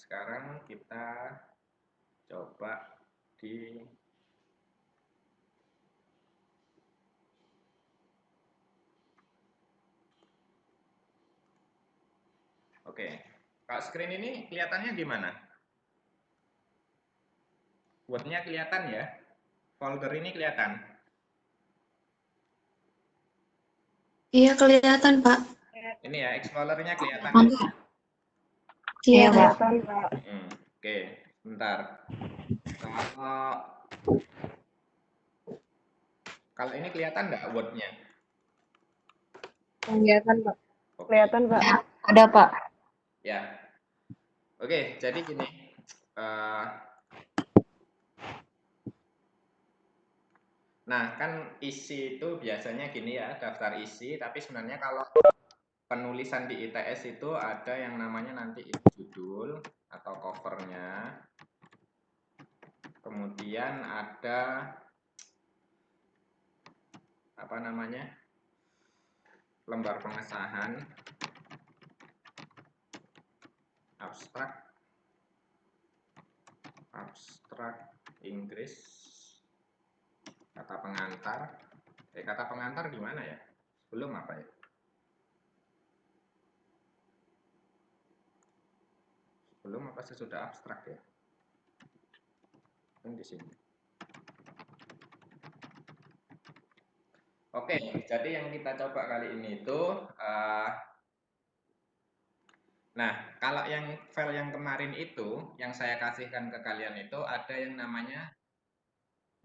sekarang kita coba di Oke. Kalau screen ini kelihatannya gimana? Word-nya kelihatan ya? Folder ini kelihatan? Iya, kelihatan, Pak. Ini ya, Explorer-nya kelihatan ya? Mantap. Iya, Pak. Kelihatan, Pak. Oke, bentar. Kalau kalau ini kelihatan nggak Word-nya? Kelihatan, Pak. Oke, Kelihatan, Pak. Ada, Pak. ya. Oke, jadi gini. Eh, nah, kan isi itu biasanya gini ya, daftar isi. Tapi sebenarnya kalau penulisan di ITS itu ada yang namanya nanti judul atau covernya. Kemudian ada apa namanya? Lembar pengesahan, abstrak Inggris, kata pengantar. Kata pengantar gimana ya? Belum apa ya? Belum apa sesudah abstrak ya? Kan di sini. Oke, jadi yang kita coba kali ini itu nah, kalau yang file yang kemarin itu, yang saya kasihkan ke kalian itu ada yang namanya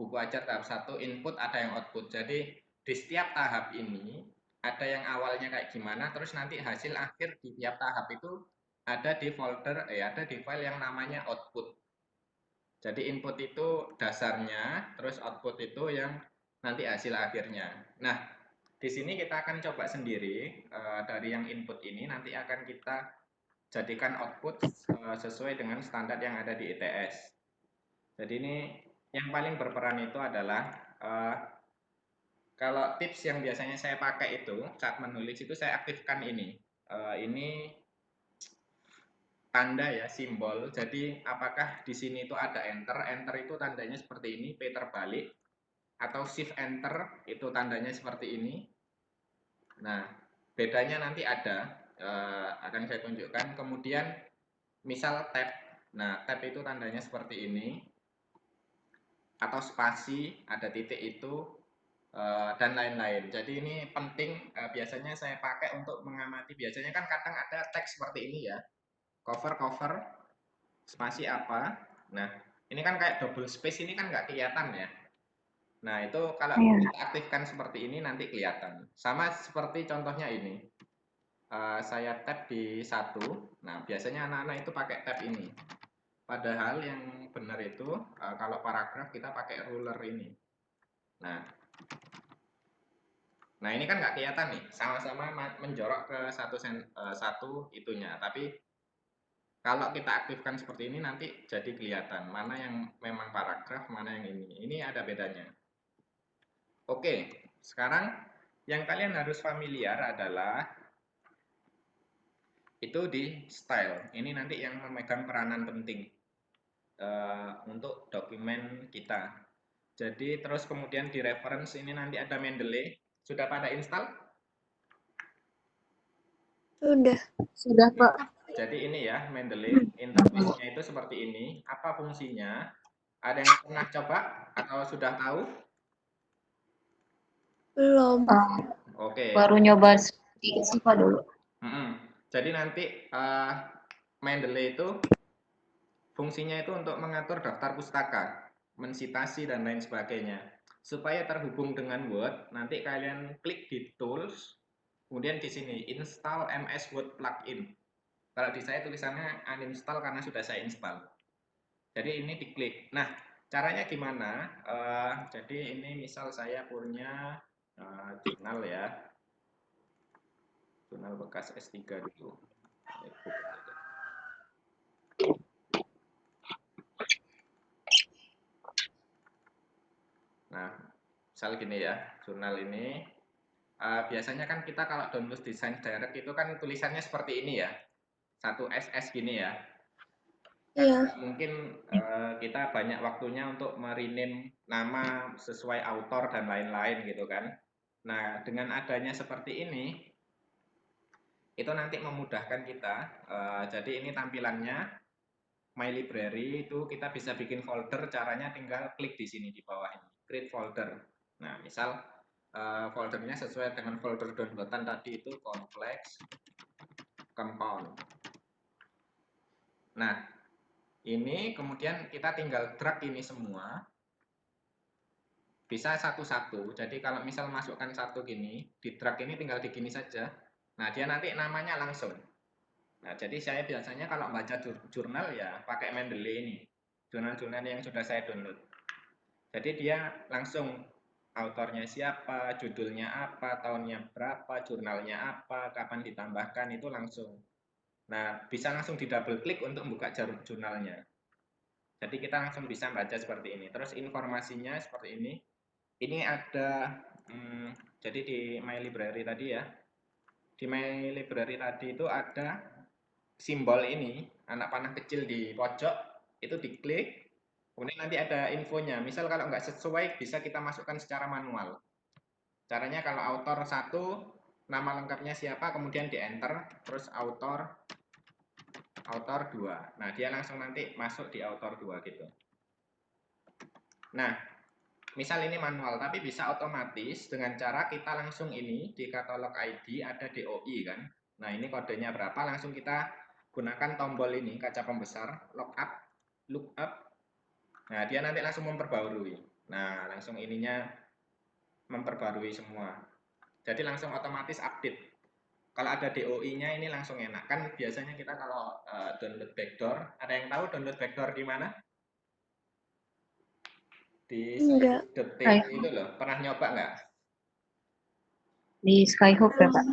buku ajar tahap 1 input, ada yang output. Jadi di setiap tahap ini ada yang awalnya kayak gimana, terus nanti hasil akhir di tiap tahap itu ada di folder, ada di file yang namanya output. Jadi input itu dasarnya, terus output itu yang nanti hasil akhirnya. Nah, di sini kita akan coba sendiri dari yang input ini nanti akan kita jadikan output sesuai dengan standar yang ada di ITS. Jadi ini yang paling berperan itu adalah kalau tips yang biasanya saya pakai itu saat menulis itu saya aktifkan ini. Ini tanda ya, simbol. Jadi apakah di sini itu ada enter? Enter itu tandanya seperti ini, P terbalik. Atau shift enter itu tandanya seperti ini. Nah, bedanya nanti ada, akan saya tunjukkan. Kemudian misal tab. Nah, tab itu tandanya seperti ini. Atau spasi, ada titik itu, dan lain-lain. Jadi ini penting, biasanya saya pakai untuk mengamati. Biasanya kan kadang ada teks seperti ini ya. Cover, spasi apa. Nah, ini kan kayak double space ini kan nggak kelihatan ya. Nah, itu kalau kita aktifkan seperti ini nanti kelihatan. Sama seperti contohnya ini. Saya tab di 1. Nah, biasanya anak-anak itu pakai tab ini. Padahal yang benar itu kalau paragraf kita pakai ruler ini. Nah ini kan nggak kelihatan nih, sama-sama menjorok ke satu itunya. Tapi kalau kita aktifkan seperti ini nanti jadi kelihatan mana yang memang paragraf, mana yang ini. Ini ada bedanya. Oke, sekarang yang kalian harus familiar adalah itu di style. Ini nanti yang memegang peranan penting untuk dokumen kita. Jadi terus kemudian di reference ini nanti ada Mendeley. Sudah pada install? Sudah, Pak. Jadi ini ya Mendeley, interface-nya itu seperti ini. Apa fungsinya? Ada yang pernah coba atau sudah tahu? Belum. Oke. Baru nyoba sedikit sih, Pak, dulu. Jadi nanti Mendeley itu fungsinya itu untuk mengatur daftar pustaka, mensitasi dan lain sebagainya. Supaya terhubung dengan Word, nanti kalian klik di Tools, kemudian di sini Install MS Word Plugin. Kalau di saya tulisannya uninstall karena sudah saya install. Jadi ini diklik. Nah, caranya gimana? Jadi ini misal saya punya jurnal ya. Jurnal bekas S3 dulu. Nah, misal gini ya, jurnal ini. Biasanya kan kita kalau download desain direct itu kan tulisannya seperti ini ya. Satu SS gini ya. Iya. Mungkin kita banyak waktunya untuk merename nama sesuai author dan lain-lain gitu kan. Nah, dengan adanya seperti ini, itu nanti memudahkan kita. Jadi ini tampilannya My Library, itu kita bisa bikin folder, caranya tinggal klik di sini di bawah ini, create folder. Nah, misal foldernya sesuai dengan folder downloadan tadi itu complex compound. Nah, ini kemudian kita tinggal drag ini semua, bisa satu-satu. Jadi kalau misal masukkan satu gini, di drag ini tinggal di gini saja. Nah, dia nanti namanya langsung. Nah, jadi saya biasanya kalau baca jurnal ya pakai Mendeley ini. Jurnal-jurnal yang sudah saya download. Jadi dia langsung autornya siapa, judulnya apa, tahunnya berapa, jurnalnya apa, kapan ditambahkan, itu langsung. Nah, bisa langsung di double klik untuk membuka jurnalnya. Jadi kita langsung bisa baca seperti ini. Terus informasinya seperti ini. Ini ada, jadi di My Library tadi ya. Di My Library tadi itu ada simbol ini, anak panah kecil di pojok, itu diklik. Kemudian nanti ada infonya. Misal kalau nggak sesuai, bisa kita masukkan secara manual. Caranya kalau author 1, nama lengkapnya siapa, kemudian di enter, terus author 2. Nah, dia langsung nanti masuk di author 2 gitu. Nah, misal ini manual, tapi bisa otomatis dengan cara kita langsung ini di katalog ID ada DOI kan. Nah, ini kodenya berapa, langsung kita gunakan tombol ini, kaca pembesar, lookup. Nah, dia nanti langsung memperbarui. Nah, langsung ininya memperbarui semua. Jadi langsung otomatis update. Kalau ada DOI-nya ini langsung enak. Kan biasanya kita kalau download backdoor, ada yang tahu download backdoor di mana? Di Enggak. skyhook.t itu loh. Pernah nyoba nggak? Di Skyhook ya, Pak?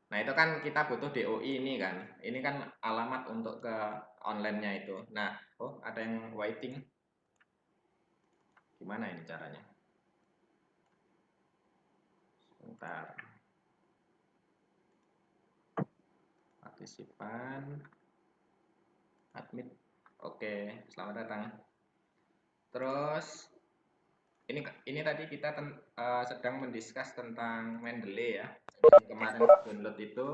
Nah, itu kan kita butuh DOI ini kan. Ini kan alamat untuk ke online-nya itu. Nah, oh ada yang waiting. Gimana ini caranya? Sebentar. Partisipan. Admit. Oke, selamat datang. Terus ini tadi kita sedang mendiskus tentang Mendeley ya. Jadi kemarin download itu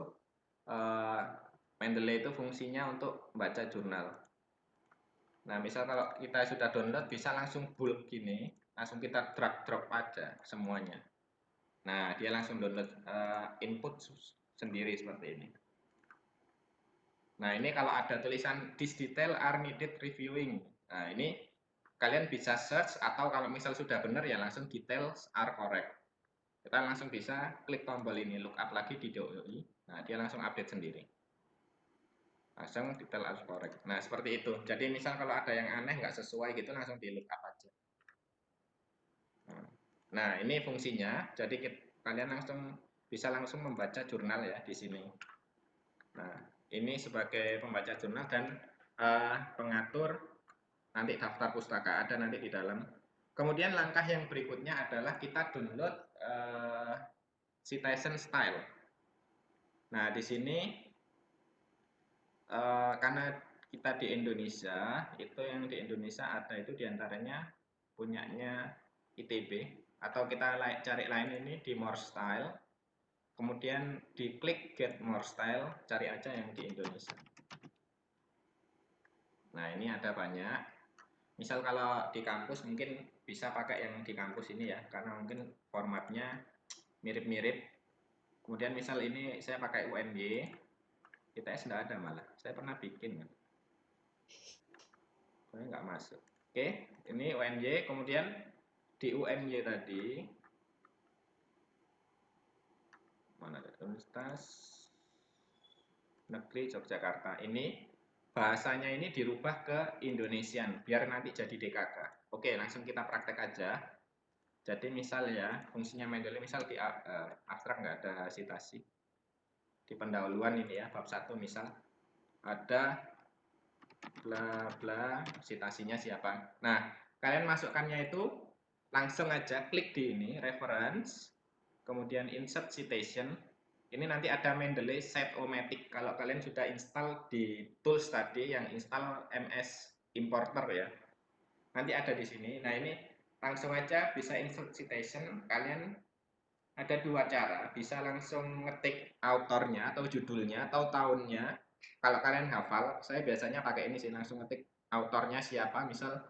Mendeley itu fungsinya untuk baca jurnal. Nah, misal kalau kita sudah download bisa langsung bulk gini, langsung kita drag drop aja semuanya. Nah, dia langsung download input sendiri seperti ini. Nah, ini kalau ada tulisan this detail are needed reviewing. Nah, ini kalian bisa search atau kalau misal sudah benar ya langsung details are correct. Kita langsung bisa klik tombol ini lookup lagi di DOI. Nah, dia langsung update sendiri. Langsung detail are correct. Nah, seperti itu. Jadi misal kalau ada yang aneh nggak sesuai gitu langsung di lookup aja. Nah, ini fungsinya. Jadi kalian bisa langsung membaca jurnal ya di sini. Nah, ini sebagai pembaca jurnal dan pengatur nanti daftar pustaka ada nanti di dalam. Kemudian langkah yang berikutnya adalah kita download citation style. Nah, di sini karena kita di Indonesia, itu yang di Indonesia ada itu diantaranya punyanya ITB, atau kita cari lain ini di More Style, kemudian diklik Get More Style, cari aja yang di Indonesia. Nah, ini ada banyak. Misal kalau di kampus mungkin bisa pakai yang di kampus ini ya, karena mungkin formatnya mirip-mirip. Kemudian misal ini saya pakai UNY, ITS nggak ada malah. Saya pernah bikin kan. Saya nggak masuk. Oke, ini UNY. Kemudian di UNY tadi, mana ada Universitas Negeri Yogyakarta. Ini bahasanya ini dirubah ke Indonesian, biar nanti jadi DKK. Oke, langsung kita praktek aja. Jadi misal ya, fungsinya Mendeley misal di abstrak nggak ada citasi. Di pendahuluan ini ya, bab 1 misal, ada bla bla, citasinya siapa. Nah, kalian masukkannya itu langsung aja klik di ini, reference, kemudian insert citation. ini nanti ada Mendeley Set-O-Matic. Kalau kalian sudah install di tools tadi yang install MS Importer ya, nanti ada di sini. Nah ini langsung aja bisa insert citation. Kalian ada dua cara, bisa langsung ngetik autornya atau judulnya atau tahunnya. Kalau kalian hafal, saya biasanya pakai ini sih, langsung ngetik autornya siapa, misal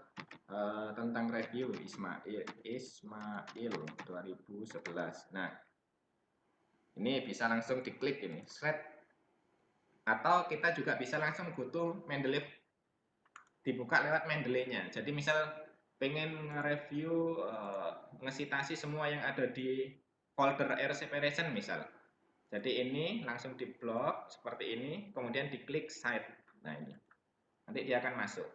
tentang review Ismail 2011. Nah ini bisa langsung diklik ini thread, atau kita juga bisa langsung go to Mendeley, dibuka lewat Mendeley-nya. Jadi misal pengen nge-review ngesitasi semua yang ada di folder R separation misal. Jadi ini langsung di blok seperti ini, kemudian diklik site. Nah ini nanti dia akan masuk.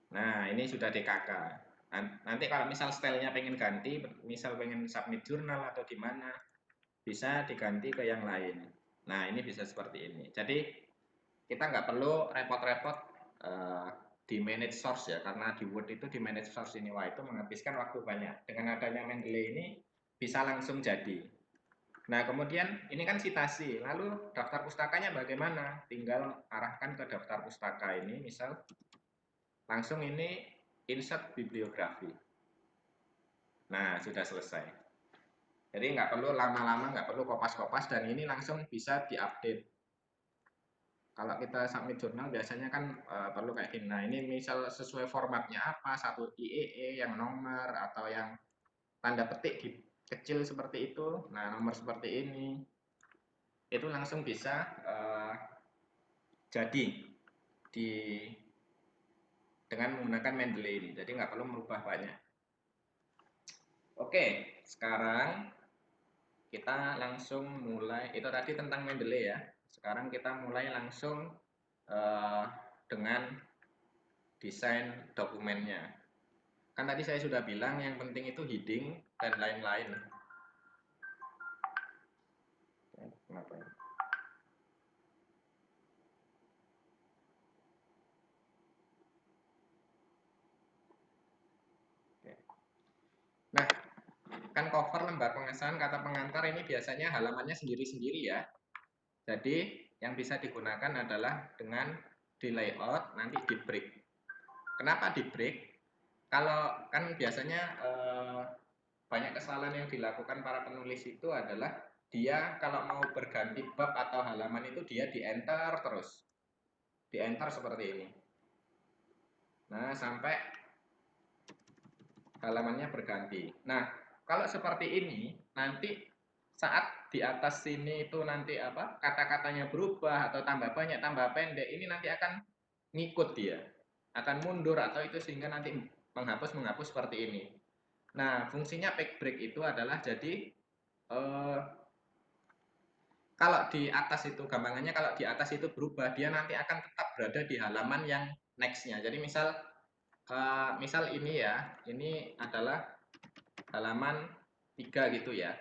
Nah ini sudah DKK. Nanti kalau misal stylenya pengen ganti, misal pengen submit jurnal atau gimana, bisa diganti ke yang lain. Nah ini bisa seperti ini. Jadi kita nggak perlu repot-repot di manage source ya, karena di Word itu di manage source ini, wah itu menghabiskan waktu banyak. Dengan adanya Mendeley ini bisa langsung jadi. Nah kemudian ini kan citasi, lalu daftar pustakanya bagaimana? Tinggal arahkan ke daftar pustaka ini, misal langsung ini insert bibliografi. Nah sudah selesai. Jadi nggak perlu lama-lama, nggak perlu kopas-kopas, dan ini langsung bisa diupdate. Kalau kita submit jurnal biasanya kan perlu kayak gini. Nah ini misal sesuai formatnya apa, satu IEE yang nomor atau yang tanda petik kecil seperti itu. Nah nomor seperti ini, itu langsung bisa jadi dengan menggunakan Mendeley ini. Jadi nggak perlu merubah banyak. Oke, sekarang kita langsung mulai. Itu tadi tentang Mendeley ya. Sekarang kita mulai langsung dengan desain dokumennya. Kan tadi saya sudah bilang yang penting itu heading dan lain-lain. Kenapa ini? Nah, kan cover lembar pengesahan kata pengantar ini biasanya halamannya sendiri-sendiri ya. Jadi yang bisa digunakan adalah dengan di layout, nanti di break. Kenapa di break? Kalau kan biasanya banyak kesalahan yang dilakukan para penulis itu adalah dia kalau mau berganti bab atau halaman itu dia di enter terus. Di enter seperti ini. Nah, sampai halamannya berganti. Nah, kalau seperti ini, nanti saat di atas sini itu nanti apa, kata-katanya berubah atau tambah banyak, tambah pendek, ini nanti akan ngikut dia, akan mundur atau itu, sehingga nanti menghapus seperti ini. Nah, fungsinya page break itu adalah jadi kalau di atas itu gampangannya, kalau di atas itu berubah, dia nanti akan tetap berada di halaman yang next-nya. Jadi misal misal ini ya, ini adalah halaman 3 gitu ya.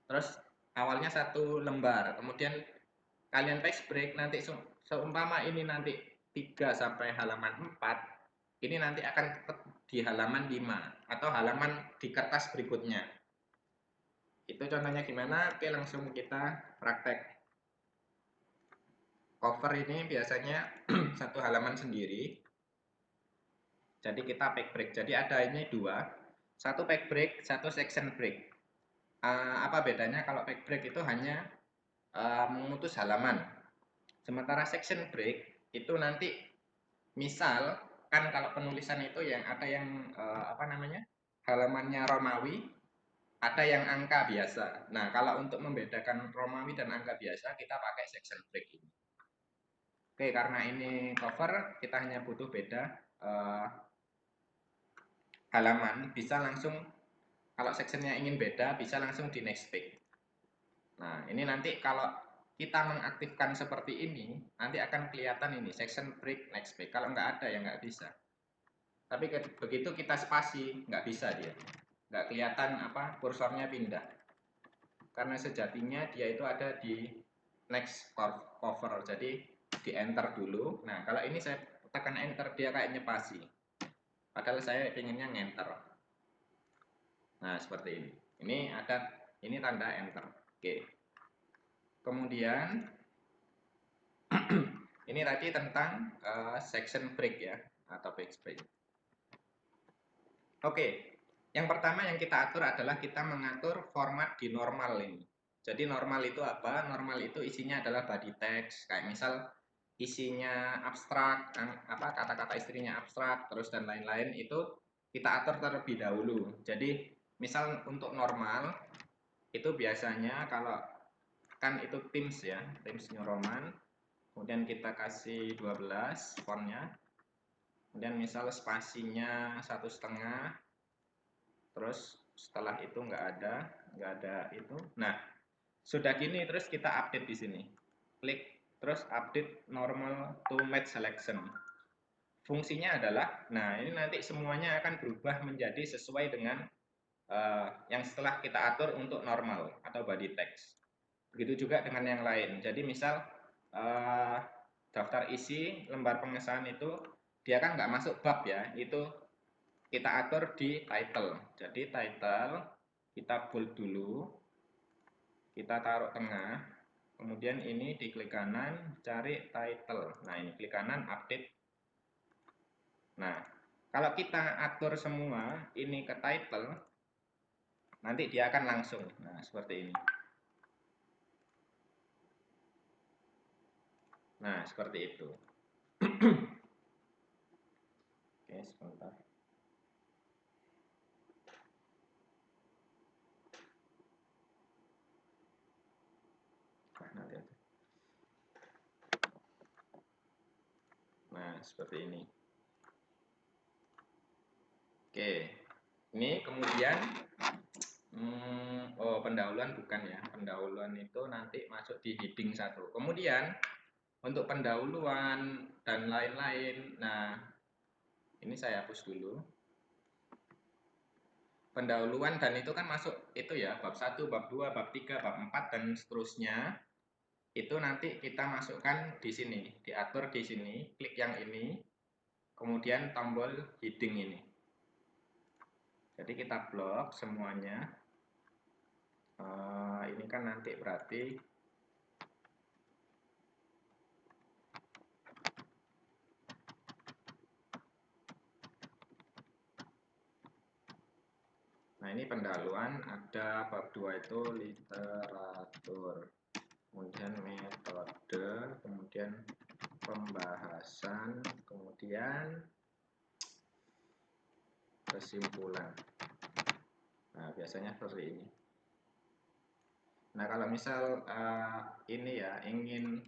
Terus awalnya satu lembar, kemudian kalian page break, nanti seumpama ini nanti 3 sampai halaman 4, ini nanti akan tetap di halaman 5 atau halaman di kertas berikutnya. Itu contohnya gimana? Oke, langsung kita praktek. Cover ini biasanya satu halaman sendiri. Jadi kita page break. Jadi ada ini dua, satu page break, satu section break. Apa bedanya? Kalau page break itu hanya memutus halaman. Sementara section break itu nanti misal kan kalau penulisan itu yang ada yang apa namanya, halamannya Romawi, ada yang angka biasa. Nah kalau untuk membedakan Romawi dan angka biasa kita pakai section break ini. Oke, karena ini cover kita hanya butuh beda halaman, bisa langsung kalau sectionnya ingin beda bisa langsung di next page. Nah ini nanti kalau kita mengaktifkan seperti ini, nanti akan kelihatan ini section break next page. Kalau nggak ada ya nggak bisa. Tapi begitu kita spasi nggak bisa dia, nggak kelihatan apa kursornya pindah. Karena sejatinya dia itu ada di next cover, jadi di enter dulu. Nah kalau ini saya tekan enter dia kayak nyepasi. Padahal saya pengennya ngenter. Nah seperti ini. Ini ada ini tanda enter. Oke. Kemudian ini tadi tentang section break ya, atau backspray. Oke, yang pertama yang kita atur adalah kita mengatur format di normal ini. Jadi normal itu apa? Normal itu isinya adalah body text, kayak misal isinya abstrak, kata-kata istrinya abstrak, terus dan lain-lain itu kita atur terlebih dahulu. Jadi misal untuk normal itu biasanya kalau kan itu Teams ya, Teams New Roman. Kemudian kita kasih 12 fontnya. Kemudian misal spasinya 1,5, terus setelah itu nggak ada itu. Nah, sudah gini terus kita update di sini. Klik terus update normal to match selection. Fungsinya adalah, nah ini nanti semuanya akan berubah menjadi sesuai dengan yang setelah kita atur untuk normal atau body text. Begitu juga dengan yang lain. Jadi misal daftar isi lembar pengesahan itu dia kan nggak masuk bab ya, itu kita atur di title. Jadi title kita bold dulu, kita taruh tengah, kemudian ini di klik kanan cari title. Nah ini klik kanan update. Nah kalau kita atur semua ini ke title, nanti dia akan langsung. Nah seperti ini. Nah seperti itu. Oke sebentar. Nah, seperti ini. Oke, ini kemudian, oh pendahuluan bukan ya, pendahuluan itu nanti masuk di heading 1. Kemudian, untuk pendahuluan dan lain-lain, nah ini saya hapus dulu. Pendahuluan dan itu kan masuk itu ya, bab 1, bab 2, bab 3, bab 4, dan seterusnya. Itu nanti kita masukkan di sini, diatur di sini, klik yang ini, kemudian tombol heading ini. Jadi kita blok semuanya. Ini kan nanti berarti nah ini pendahuluan ada bab 2 itu literatur, kemudian metode, kemudian pembahasan, kemudian kesimpulan. Nah biasanya seperti ini. Nah kalau misal ini ya ingin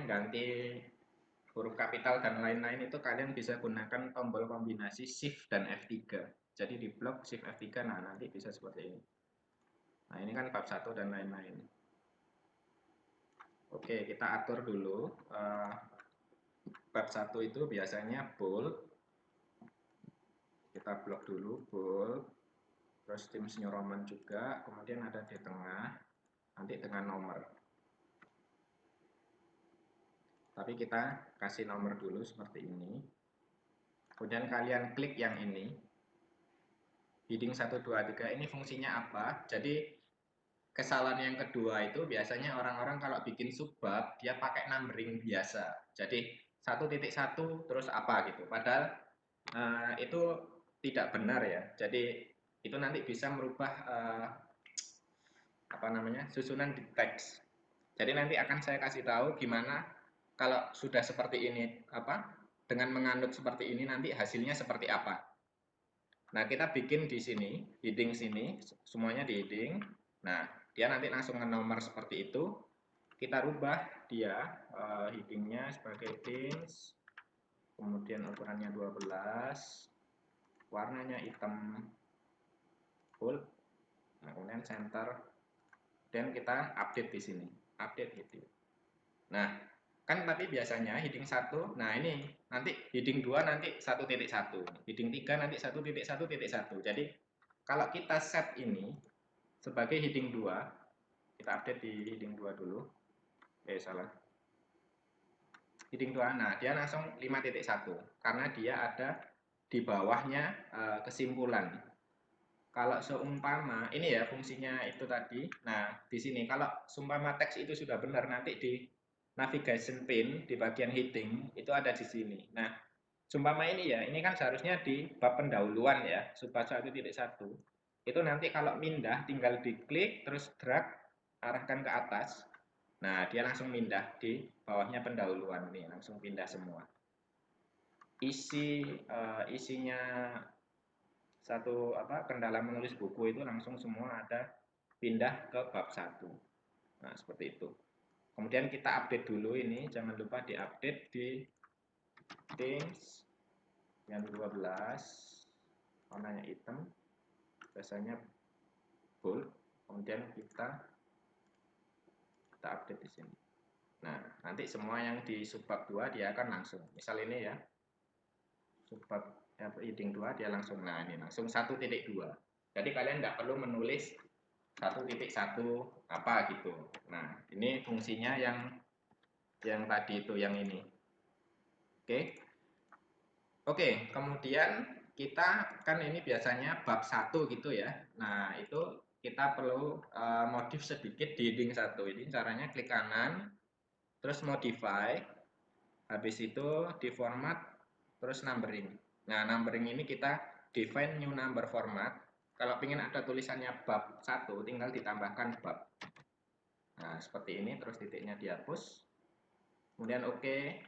ganti huruf kapital dan lain-lain itu kalian bisa gunakan tombol kombinasi Shift dan F3. Jadi di blok Shift F3, nah nanti bisa seperti ini. Nah ini kan bab 1 dan lain-lain. Oke, kita atur dulu. Bab 1 itu biasanya bold. Kita blok dulu bold. Terus Times New Roman juga. Kemudian ada di tengah. Nanti dengan nomor. Tapi kita kasih nomor dulu seperti ini. Kemudian kalian klik yang ini. Heading 1, 2, 3 ini fungsinya apa? Jadi kesalahan yang kedua itu biasanya orang-orang kalau bikin subbab dia pakai numbering biasa. Jadi 1.1 terus apa gitu. Padahal itu tidak benar ya. Jadi itu nanti bisa merubah susunan di teks. Jadi nanti akan saya kasih tahu gimana kalau sudah seperti ini dengan menganut seperti ini nanti hasilnya seperti apa. Nah, kita bikin di sini, heading sini, semuanya di heading. Nah, dia nanti langsung nomor seperti itu. Kita rubah dia headingnya sebagai teams, kemudian ukurannya 12, warnanya hitam full, nah, kemudian center, dan kita update di sini, update heading. Nah, kan tadi biasanya heading 1, nah ini nanti heading 2 nanti 1.1, heading 3 nanti 1.1.1. Jadi kalau kita set ini sebagai heading 2, kita update di heading 2 dulu. Salah. Heading 2, nah dia langsung 5.1 karena dia ada di bawahnya kesimpulan. kalau seumpama ini ya fungsinya itu tadi. Nah, di sini kalau seumpama teks itu sudah benar, nanti di navigation pane di bagian heading itu ada di sini. Nah, seumpama ini ya, ini kan seharusnya di bab pendahuluan ya, subbab 1.1. Itu nanti kalau pindah tinggal diklik terus drag arahkan ke atas. Nah, dia langsung pindah di bawahnya pendahuluan nih, langsung pindah semua. Isinya satu kendala menulis buku itu langsung semua ada pindah ke bab 1. Nah, seperti itu. Kemudian kita update dulu ini, jangan lupa diupdate di themes yang 12, warnanya hitam, biasanya bold. Kemudian kita update di sini. Nah, nanti semua yang di subbab 2 dia akan langsung. Misal ini ya, subbab heading 2 dia langsung, nah ini langsung 1.2. Jadi kalian nggak perlu menulis 1.1 apa gitu. Nah, ini fungsinya yang tadi itu, yang ini. Oke, kemudian kita kan ini biasanya bab 1 gitu ya. Nah, itu kita perlu modif sedikit di heading 1. Ini caranya klik kanan, terus modify, habis itu di format, terus numbering. Nah, numbering ini kita define new number format. Kalau ingin ada tulisannya bab 1, tinggal ditambahkan bab. Nah, seperti ini, terus titiknya dihapus. Kemudian oke.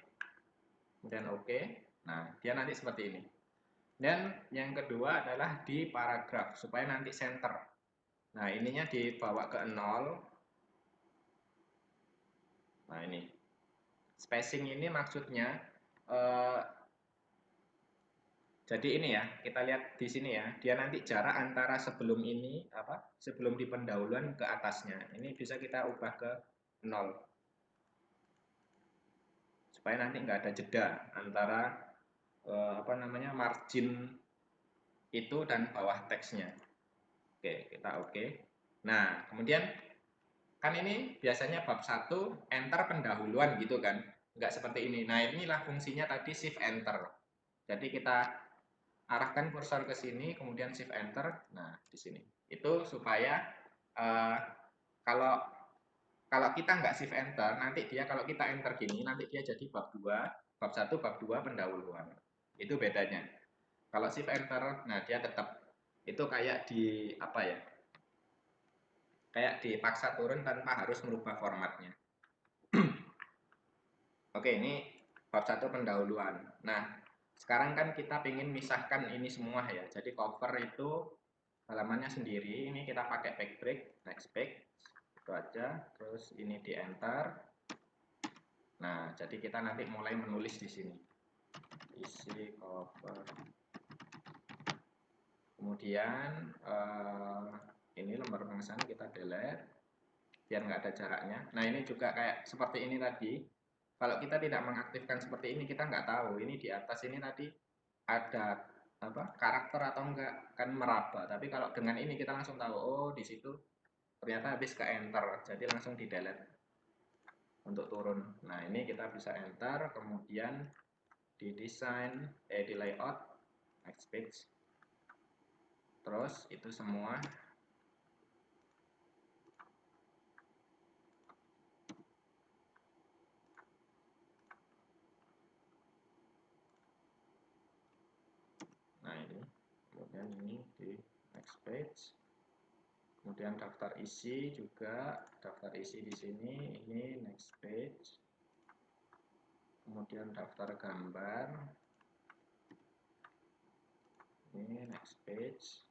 Kemudian oke. Nah, dia nanti seperti ini. Dan yang kedua adalah di paragraf, supaya nanti center. Nah, ininya dibawa ke 0. Nah, ini. Spacing ini maksudnya jadi ini ya, kita lihat di sini ya, dia nanti jarak antara sebelum ini, sebelum di pendahuluan ke atasnya. Ini bisa kita ubah ke 0. Supaya nanti nggak ada jeda antara margin itu dan bawah teksnya. Oke, kita oke. Nah, kemudian kan ini biasanya bab 1 enter pendahuluan gitu kan. Nggak seperti ini. Nah, inilah fungsinya tadi shift enter. Jadi kita arahkan kursor ke sini, kemudian shift enter. Nah, di sini. Itu supaya kalau kita nggak shift enter, nanti dia kalau kita enter gini, nanti dia jadi bab 2, bab 1, bab 2 pendahuluan. Itu bedanya. Kalau shift enter, nah dia tetap itu kayak di kayak dipaksa turun tanpa harus merubah formatnya. Oke, ini bab 1 pendahuluan. Nah, sekarang kan kita ingin misahkan ini semua ya. Jadi cover itu halamannya sendiri. Ini kita pakai backbreak, next page. Itu aja. Terus ini di enter. Nah, jadi kita nanti mulai menulis di sini. Isi cover. Kemudian ini lembar pemasangan kita delete biar nggak ada jaraknya. Nah, ini juga kayak seperti ini tadi. Kalau kita tidak mengaktifkan seperti ini, kita nggak tahu ini di atas ini tadi ada karakter atau enggak, kan meraba. Tapi kalau dengan ini kita langsung tahu, oh di situ ternyata habis ke enter, jadi langsung di delete untuk turun. Nah, ini kita bisa enter, kemudian di desain, di layout, next page. Terus itu semua kemudian ini di next page, kemudian daftar isi juga, daftar isi di sini, ini next page, kemudian daftar gambar, ini next page,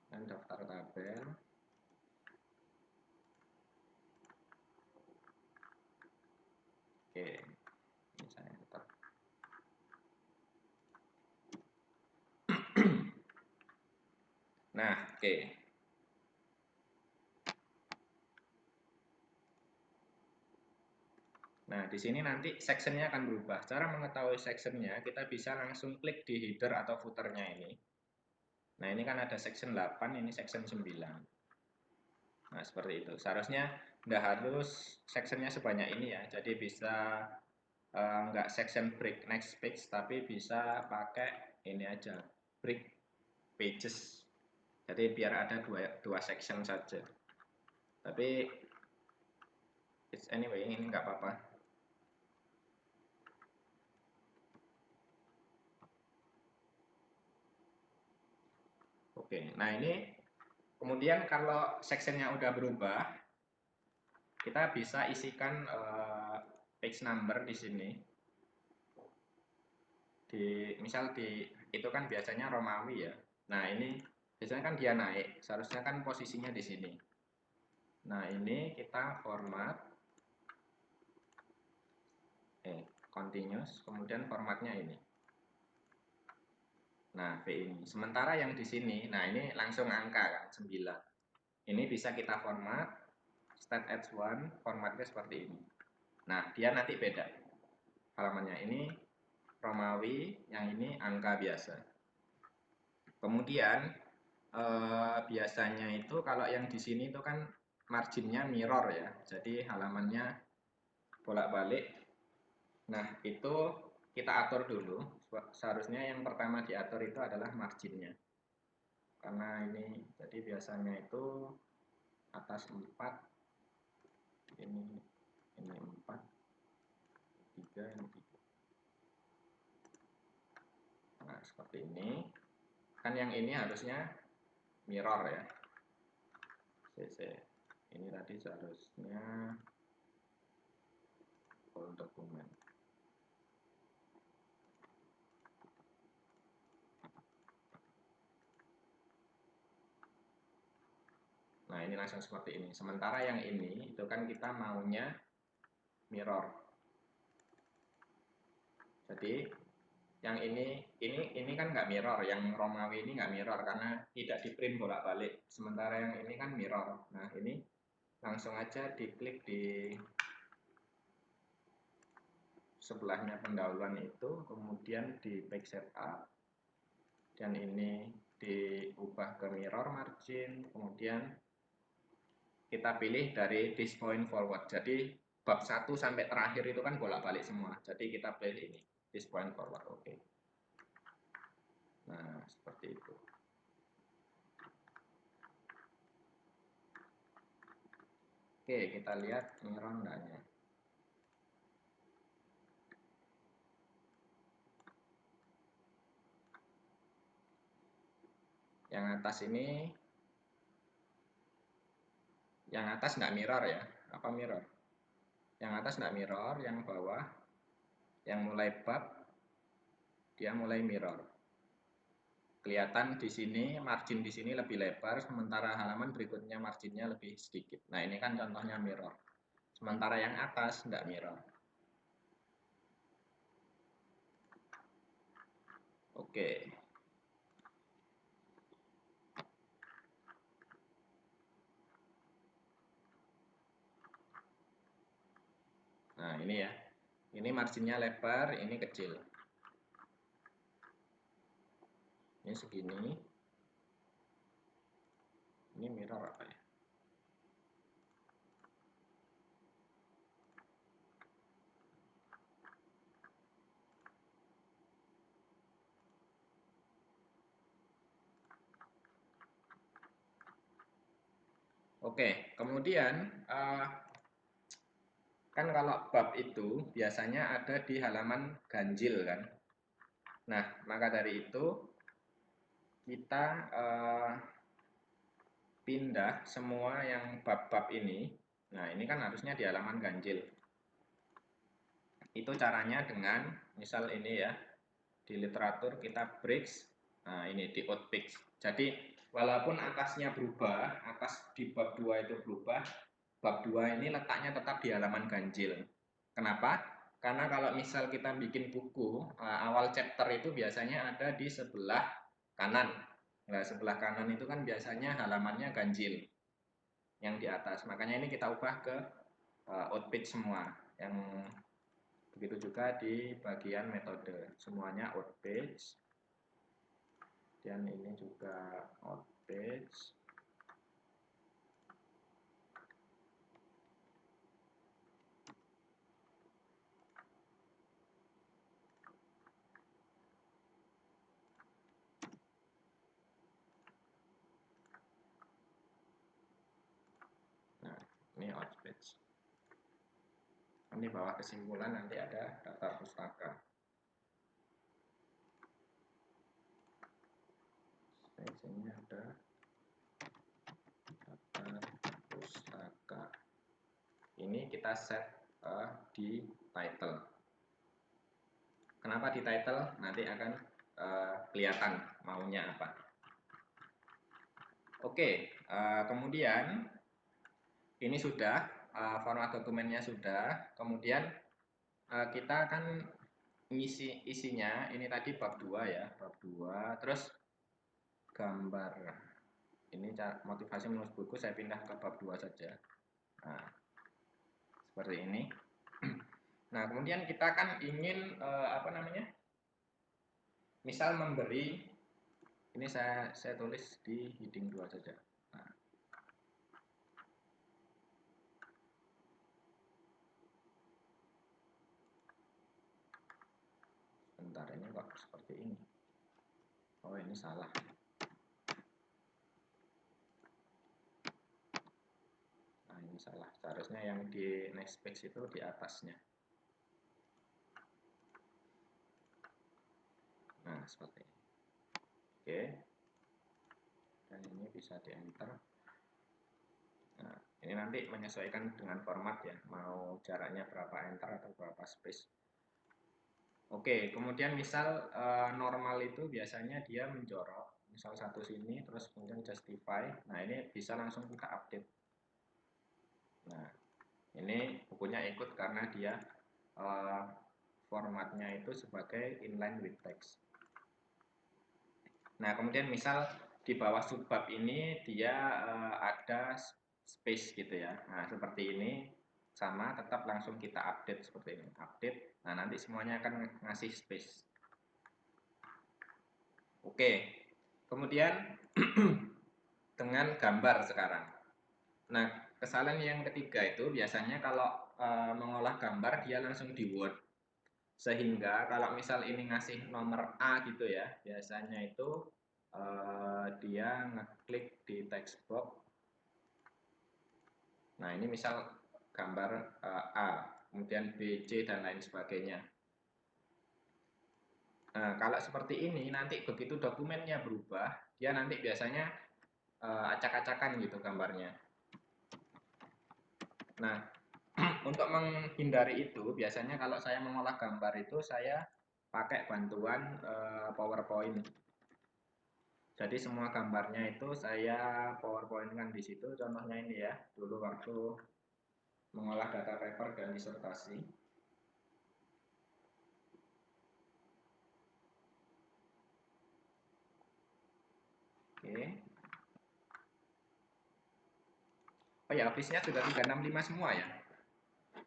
dan daftar tabel. Oke, ini saya tetap. Nah, oke. Nah, di sini nanti sectionnya akan berubah. Cara mengetahui sectionnya, kita bisa langsung klik di header atau footernya ini. Nah, ini kan ada section 8, ini section 9. Nah, seperti itu. Seharusnya nggak harus sectionnya sebanyak ini ya. Jadi bisa nggak section break next page, tapi bisa pakai ini aja, break pages. Jadi biar ada dua section saja. Tapi it's anyway, ini nggak apa-apa. Oke, nah ini kemudian kalau sectionnya udah berubah, kita bisa isikan page number di sini. Misal itu kan biasanya Romawi ya. Nah ini biasanya kan dia naik, seharusnya kan posisinya di sini. Nah ini kita format, continuous, kemudian formatnya ini. Nah V ini. Sementara yang di sini, nah ini langsung angka kan 9. Ini bisa kita format stat h1, formatnya seperti ini. Nah dia nanti beda halamannya. Ini Romawi, yang ini angka biasa. Kemudian biasanya itu kalau yang di sini itu kan marginnya mirror ya, jadi halamannya bolak-balik. Nah itu kita atur dulu. Seharusnya yang pertama diatur itu adalah marginnya, karena ini jadi biasanya itu atas 4, ini 4, 3, ini 3. Nah seperti ini kan, yang ini harusnya mirror ya. Ini tadi seharusnya full dokumen. Nah ini langsung seperti ini. Sementara yang ini itu kan kita maunya mirror. Jadi yang ini kan nggak mirror, yang Romawi ini nggak mirror karena tidak di print bolak-balik. Sementara yang ini kan mirror. Nah ini langsung aja diklik di sebelahnya pendahuluan itu, kemudian di page setup, dan ini diubah ke mirror margin, kemudian kita pilih dari this point forward. Jadi bab 1 sampai terakhir itu kan bolak-balik semua. Jadi kita pilih ini, this point forward. Oke. Nah, seperti itu. Oke, kita lihat ini rondanya. Yang atas ini, yang atas nggak mirror ya. Apa mirror? Yang atas nggak mirror, yang bawah, yang mulai bab, dia mulai mirror. Kelihatan di sini, margin di sini lebih lebar, sementara halaman berikutnya marginnya lebih sedikit. Nah, ini kan contohnya mirror. Sementara yang atas nggak mirror. Oke. Nah, ini ya. Ini marginnya lebar, ini kecil. Ini segini. Ini mirror apa ya? Oke, kemudian kan kalau bab itu biasanya ada di halaman ganjil kan. Nah, maka dari itu kita pindah semua yang bab-bab ini. Nah, ini kan harusnya di halaman ganjil. Itu caranya dengan, misal ini ya, di literatur kita breaks, nah ini di outpix. Jadi walaupun atasnya berubah, atas di bab 2 itu berubah, bab 2 ini letaknya tetap di halaman ganjil. Kenapa? Karena kalau misal kita bikin buku, awal chapter itu biasanya ada di sebelah kanan. Nah, sebelah kanan itu kan biasanya halamannya ganjil yang di atas. Makanya ini kita ubah ke outpix semua. Yang begitu juga di bagian metode, semuanya outpage, dan ini juga outpage. ini outpage. Ini bawah kesimpulan nanti ada daftar pustaka. Sini ada daftar pustaka. Ini kita set di title. Kenapa di title? Nanti akan kelihatan maunya apa. Oke, kemudian ini sudah format dokumennya sudah. Kemudian kita akan ngisi isinya. Ini tadi bab 2 ya, bab 2. Terus gambar. Ini motivasi menulis buku saya pindah ke bab 2 saja. Nah, seperti ini. Nah, kemudian kita kan ingin apa namanya? Misal memberi, ini saya tulis di heading 2 saja. Nah. Sebentar, ini kok seperti ini. Oh, ini salah. Nah, ini salah. Seharusnya yang di next page itu di atasnya. Nah, seperti ini. Oke. Dan ini bisa di enter. Nah, ini nanti menyesuaikan dengan format ya. Mau jaraknya berapa enter atau berapa space. Oke, kemudian misal normal itu biasanya dia menjorok. Misal satu sini, terus kemudian justify. Nah, ini bisa langsung kita update. Nah, ini bukunya ikut karena dia formatnya itu sebagai inline with text. Nah, kemudian misal di bawah subbab ini dia ada space gitu ya. Nah, seperti ini sama, tetap langsung kita update seperti ini. Update. Nah, nanti semuanya akan ngasih space. Oke. Kemudian dengan gambar sekarang. Nah, kesalahan yang ketiga itu biasanya kalau mengolah gambar dia langsung di Word. Sehingga kalau misal ini ngasih nomor A gitu ya, biasanya itu dia ngeklik di text box. Nah, ini misal gambar A, kemudian B, C, dan lain sebagainya. Nah, kalau seperti ini, nanti begitu dokumennya berubah, dia nanti biasanya acak-acakan gitu gambarnya. Nah, untuk menghindari itu, biasanya kalau saya mengolah gambar itu, saya pakai bantuan PowerPoint. Jadi semua gambarnya itu saya PowerPoint kan di situ. Contohnya ini ya, dulu waktu mengolah data paper dan disertasi. Oke. Oh ya, office-nya sudah 365 semua ya.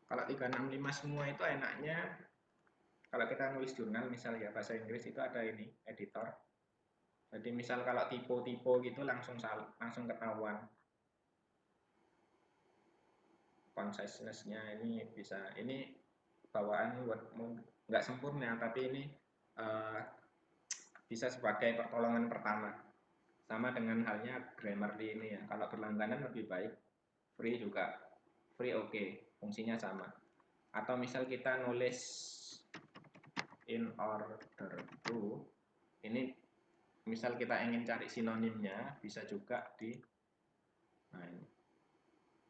Kalau 365 semua itu enaknya kalau kita nulis jurnal misal ya bahasa Inggris itu ada ini editor. Jadi misal kalau typo gitu langsung ketahuan. Conciseness-nya ini bisa, ini bawaan Word nggak sempurna tapi ini bisa sebagai pertolongan pertama. Sama dengan halnya Grammarly ini ya. Kalau berlangganan lebih baik, free juga, free oke, fungsinya sama. Atau misal kita nulis in order to, ini misal kita ingin cari sinonimnya, bisa juga di, nah ini,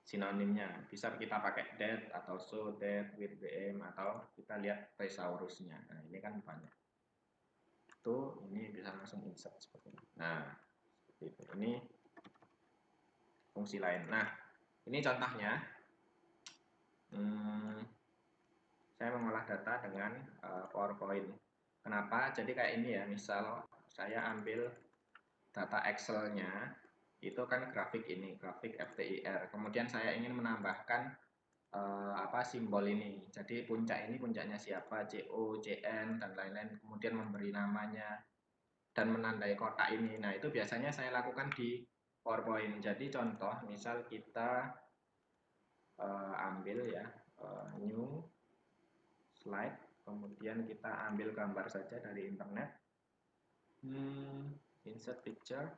sinonimnya, bisa kita pakai that atau so that with bm, atau kita lihat thesaurusnya. Nah, ini kan banyak. Itu ini bisa langsung insert seperti ini. Nah, seperti itu. Ini fungsi lain. Nah, ini contohnya. Saya mengolah data dengan PowerPoint. Kenapa? Jadi kayak ini ya, misal saya ambil data Excel-nya, itu kan grafik ini, grafik FTIR. Kemudian saya ingin menambahkan simbol ini. Jadi puncak ini puncaknya siapa, CO, CN, dan lain-lain. Kemudian memberi namanya dan menandai kotak ini. Nah, itu biasanya saya lakukan di PowerPoint. Jadi contoh, misal kita ambil ya, new slide, kemudian kita ambil gambar saja dari internet, insert picture,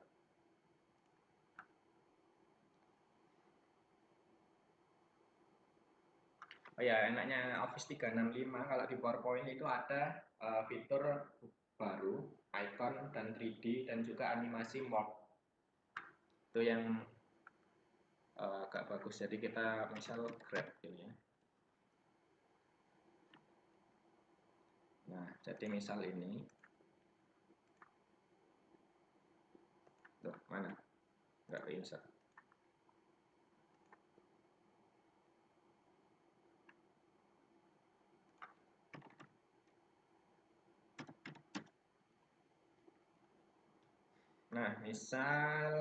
Oh ya, enaknya Office 365 kalau di PowerPoint itu ada fitur baru, icon dan 3D dan juga animasi morph. Itu yang agak bagus. Jadi kita misal grab ini ya. Nah, jadi misal ini. Tuh, mana? Nggak insert. Nah, misal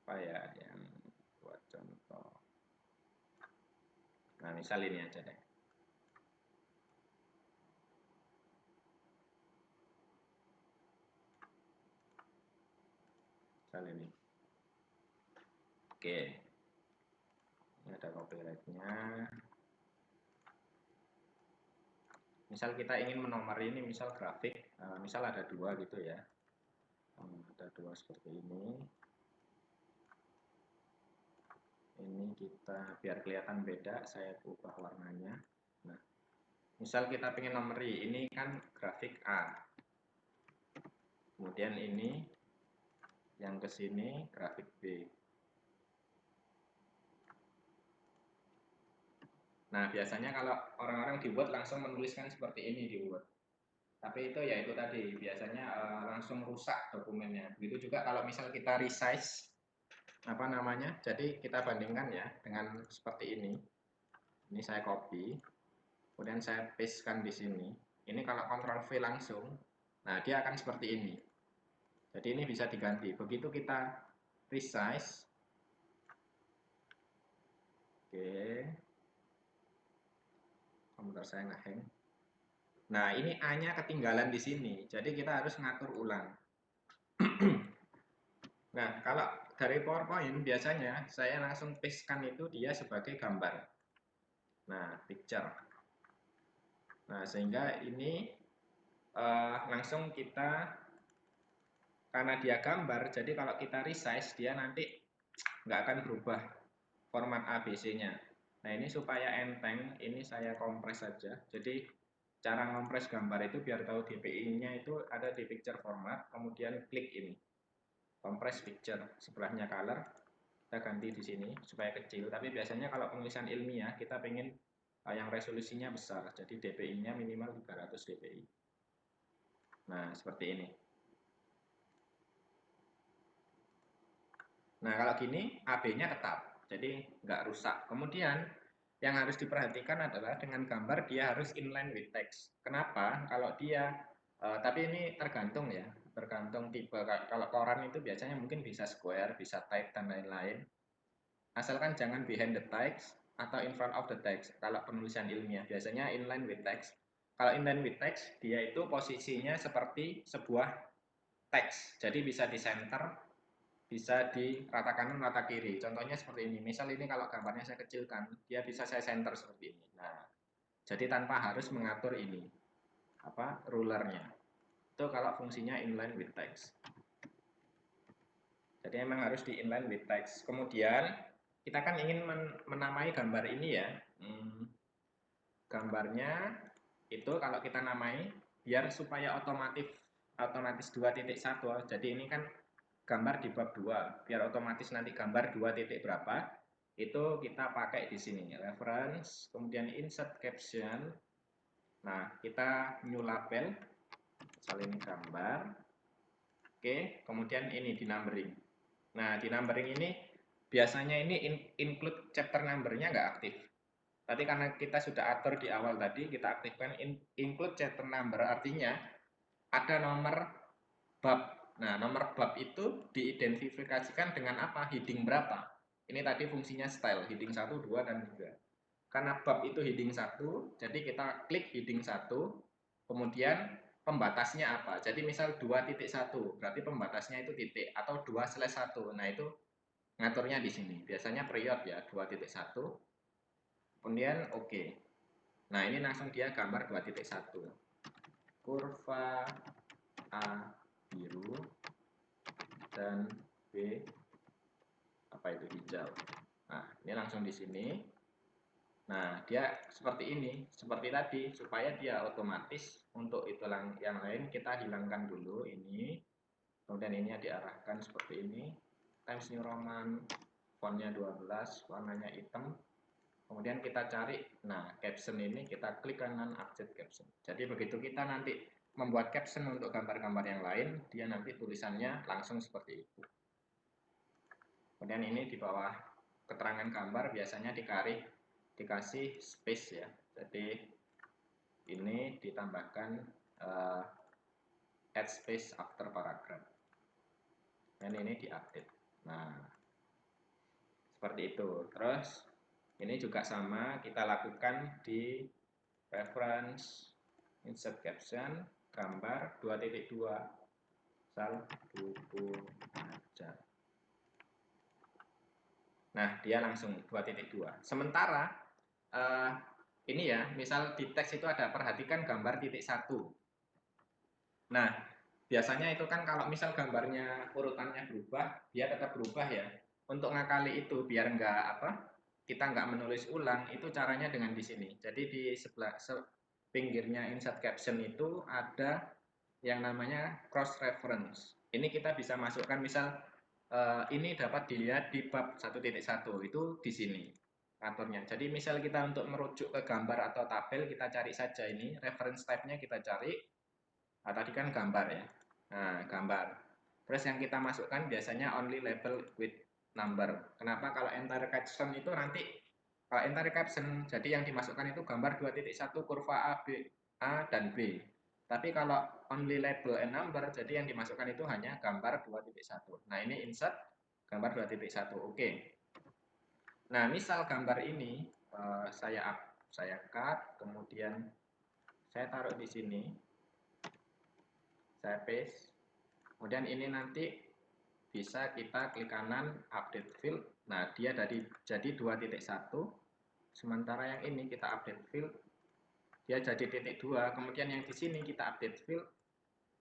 apa ya yang buat contoh. Nah, misal ini aja deh. Misal ini. Oke. Ini ada copyright-nya. Misal kita ingin menomor ini, misal grafik, misal ada dua gitu ya. Ada dua seperti ini. Ini kita biar kelihatan beda, saya ubah warnanya. Nah, misal kita ingin nomori, ini kan grafik A. Kemudian ini yang ke sini grafik B. Nah, biasanya kalau orang-orang di Word langsung menuliskan seperti ini di Word. Tapi itu ya itu tadi, biasanya langsung rusak dokumennya. Begitu juga kalau misal kita resize apa namanya? Jadi kita bandingkan ya dengan seperti ini. Ini saya copy, kemudian saya pastekan di sini. Ini kalau Ctrl V langsung, nah dia akan seperti ini. Jadi ini bisa diganti. Begitu kita resize, oke, komputer saya ngehang. Nah ini A-nya ketinggalan di sini, jadi kita harus ngatur ulang. Nah kalau dari PowerPoint biasanya saya langsung pastekan itu dia sebagai gambar. Nah picture. Nah sehingga ini langsung kita, karena dia gambar, jadi kalau kita resize dia nanti nggak akan berubah format ABC-nya. Nah ini supaya enteng, ini saya kompres saja. Jadi cara ngompres gambar itu biar tahu DPI-nya itu ada di picture format, kemudian klik ini, kompres picture, sebelahnya color, kita ganti di sini supaya kecil. Tapi biasanya kalau penulisan ilmiah kita pengen yang resolusinya besar, jadi DPI-nya minimal 300 dpi. Nah seperti ini. Nah, kalau gini AB-nya tetap, jadi nggak rusak. Kemudian yang harus diperhatikan adalah dengan gambar dia harus inline with text. Kenapa? Kalau dia, tapi ini tergantung ya, tergantung tipe. Kalau koran itu biasanya mungkin bisa square, bisa type dan lain-lain. Asalkan jangan behind the text atau in front of the text. Kalau penulisan ilmiah biasanya inline with text. Kalau inline with text, dia itu posisinya seperti sebuah teks. Jadi bisa di center, bisa di rata kanan, rata kiri. Contohnya seperti ini. Misal ini kalau gambarnya saya kecilkan, dia bisa saya center seperti ini. Nah, jadi tanpa harus mengatur ini, apa rulernya. Itu kalau fungsinya inline with text. Jadi memang harus di inline with text. Kemudian kita kan ingin menamai gambar ini ya. Gambarnya itu kalau kita namai biar supaya otomatis 2.1. Jadi ini kan gambar di bab 2, biar otomatis nanti gambar 2 titik berapa, itu kita pakai di sini, reference, kemudian insert caption. Nah, kita new label, misal ini gambar, oke, kemudian ini di numbering. Nah, di numbering ini, biasanya ini include chapter number-nya nggak aktif. Tapi karena kita sudah atur di awal tadi, kita aktifkan include chapter number, artinya ada nomor bab. Nah, nomor bab itu diidentifikasikan dengan apa? Heading berapa? Ini tadi fungsinya style, heading 1, 2, dan 3. Karena bab itu heading 1, jadi kita klik heading 1, kemudian pembatasnya apa? Jadi misal 2.1, berarti pembatasnya itu titik, atau 2/1. Nah, itu ngaturnya di sini. Biasanya period ya, 2.1, kemudian oke. Nah, ini langsung dia gambar 2.1. Kurva A biru dan B apa itu hijau. Nah, ini langsung di sini. Nah, dia seperti ini, seperti tadi, supaya dia otomatis untuk itu yang lain kita hilangkan dulu ini. Kemudian ini diarahkan seperti ini. Times New Roman, fontnya 12, warnanya hitam. Kemudian kita cari, nah caption ini kita klik kanan update caption. Jadi begitu kita nanti membuat caption untuk gambar-gambar yang lain, dia nanti tulisannya langsung seperti itu. Kemudian ini di bawah keterangan gambar biasanya dikasih space ya. Jadi ini ditambahkan add space after paragraph. Dan ini diupdate. Nah, seperti itu. Terus ini juga sama kita lakukan di reference insert caption gambar 2.2 asal buku aja. Nah, dia langsung 2.2. Sementara ini ya, misal di teks itu ada perhatikan gambar titik 1. Nah, biasanya itu kan kalau misal gambarnya urutannya berubah, dia tetap berubah ya. Untuk ngakali itu biar enggak kita nggak menulis ulang, itu caranya dengan di sini. Jadi di sebelah pinggirnya insert caption itu ada yang namanya cross reference. Ini kita bisa masukkan misal ini dapat dilihat di bab 1.1 itu di sini aturnya. Jadi misal kita untuk merujuk ke gambar atau tabel kita cari saja ini reference type-nya kita cari. Nah, tadi kan gambar ya. Nah, gambar. Terus yang kita masukkan biasanya only label with number. Kenapa? Kalau entire caption itu nanti kalau entire caption jadi yang dimasukkan itu gambar 2.1 kurva A, B, A dan B. Tapi kalau only label and number jadi yang dimasukkan itu hanya gambar 2.1. Nah, ini insert gambar 2.1. Oke. Nah, misal gambar ini saya cut, kemudian saya taruh di sini. Saya paste. Kemudian ini nanti bisa kita klik kanan update field. Nah, dia jadi 2.1. Sementara yang ini kita update field, dia jadi titik 2. Kemudian yang di sini kita update field.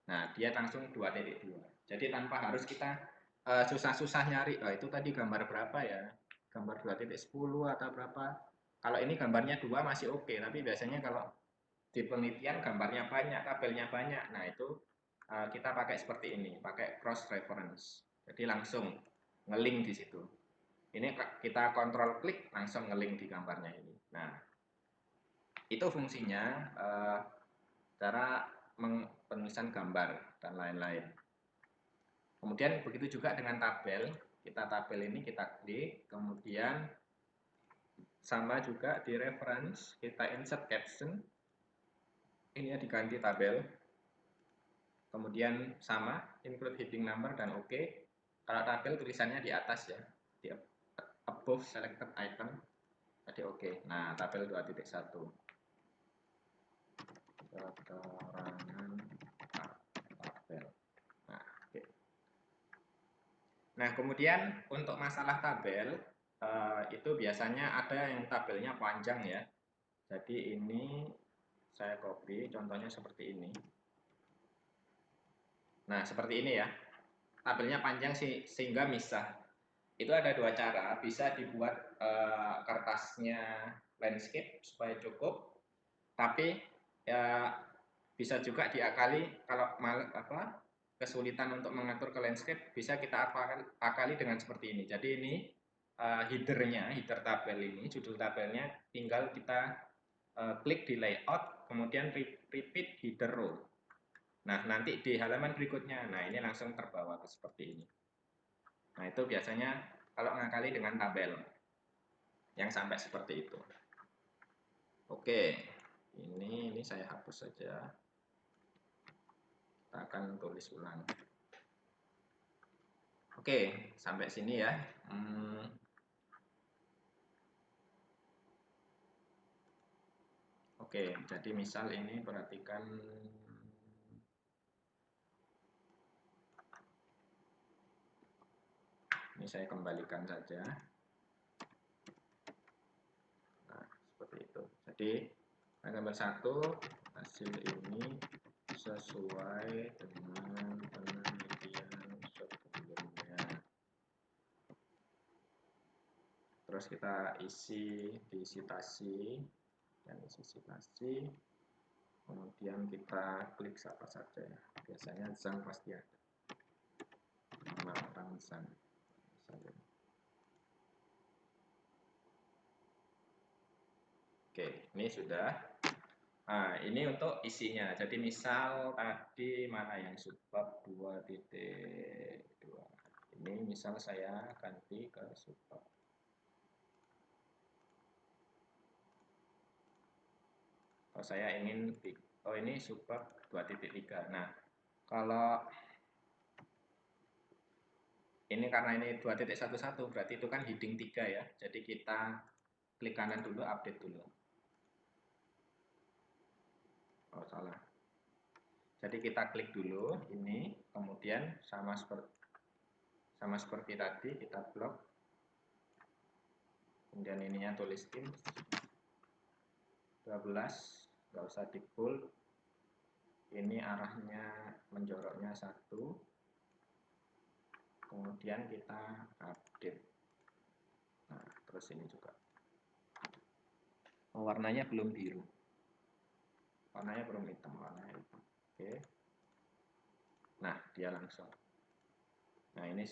Nah, dia langsung 2.2. Jadi tanpa harus kita susah-susah nyari. Oh, itu tadi gambar berapa ya? Gambar 2.10 atau berapa? Kalau ini gambarnya 2 masih oke, tapi biasanya kalau di penelitian gambarnya banyak, tabelnya banyak. Nah, itu kita pakai seperti ini, pakai cross reference. Jadi langsung ngelink di situ. Ini kita kontrol klik langsung ngelink di gambarnya ini. Nah, itu fungsinya cara penulisan gambar dan lain-lain. Kemudian begitu juga dengan tabel. Tabel ini kita klik, kemudian sama juga di reference kita insert caption. Ini ya diganti tabel. Kemudian sama, include heading number dan oke. Kalau tabel tulisannya di atas ya, di above selected item. Tadi oke. Nah, tabel 2.1. Keterangan tabel. Nah, oke. Nah, kemudian untuk masalah tabel, itu biasanya ada yang tabelnya panjang ya. Jadi ini saya copy, contohnya seperti ini. Nah, seperti ini ya. Tabelnya panjang sehingga misah. Itu ada dua cara, bisa dibuat kertasnya landscape supaya cukup, tapi ya bisa juga diakali kalau kesulitan untuk mengatur ke landscape bisa kita akali dengan seperti ini. Jadi ini header tabel ini, judul tabelnya tinggal kita klik di layout, kemudian repeat header row. Nah, nanti di halaman berikutnya, nah ini langsung terbawa ke seperti ini. Nah, itu biasanya kalau ngakali dengan tabel yang sampai seperti itu. Oke, ini saya hapus saja. Kita akan tulis ulang. Oke, sampai sini ya. Oke, jadi misal ini perhatikan. Ini saya kembalikan saja. Nah, seperti itu. Jadi, nomor 1, hasil ini sesuai dengan penelitian sebelumnya. Terus kita isi di citasi dan isi citasi. Kemudian kita klik apa saja ya. Biasanya Zhang pasti ada. Matang Zhang. Oke, ini sudah. Nah, ini untuk isinya. Jadi misal tadi mana yang subbab 2.2. Ini misal saya ganti ke subbab. Kalau saya ingin, oh ini subbab 2.3. Nah, kalau ini karena ini 2.11 berarti itu kan heading 3 ya. Jadi kita klik kanan dulu, update dulu. Oh, salah. Jadi kita klik dulu ini, kemudian sama seperti tadi kita blok. Kemudian ininya tulis tim 12, nggak usah di bold. Ini arahnya menjoroknya 1. Kemudian kita update. Nah, terus ini juga. Oh, warnanya belum biru. Warnanya belum hitam, warnanya hitam. Oke. Nah, dia langsung. Nah, ini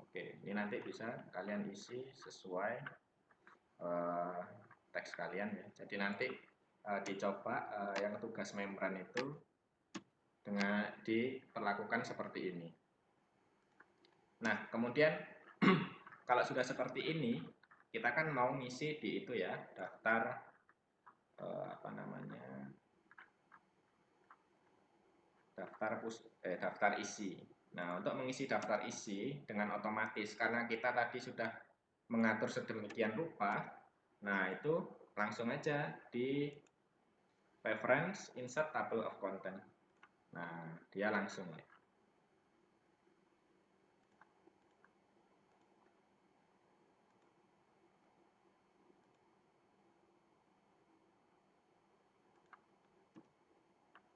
Oke, ini nanti bisa kalian isi sesuai teks kalian ya. Jadi nanti dicoba yang tugas membran itu dengan diperlakukan seperti ini. Nah, kemudian kalau sudah seperti ini, kita kan mau ngisi di itu ya, daftar apa namanya? Daftar isi. Nah, untuk mengisi daftar isi dengan otomatis karena kita tadi sudah mengatur sedemikian rupa, nah itu langsung aja di reference insert table of content. Nah, dia langsung ya.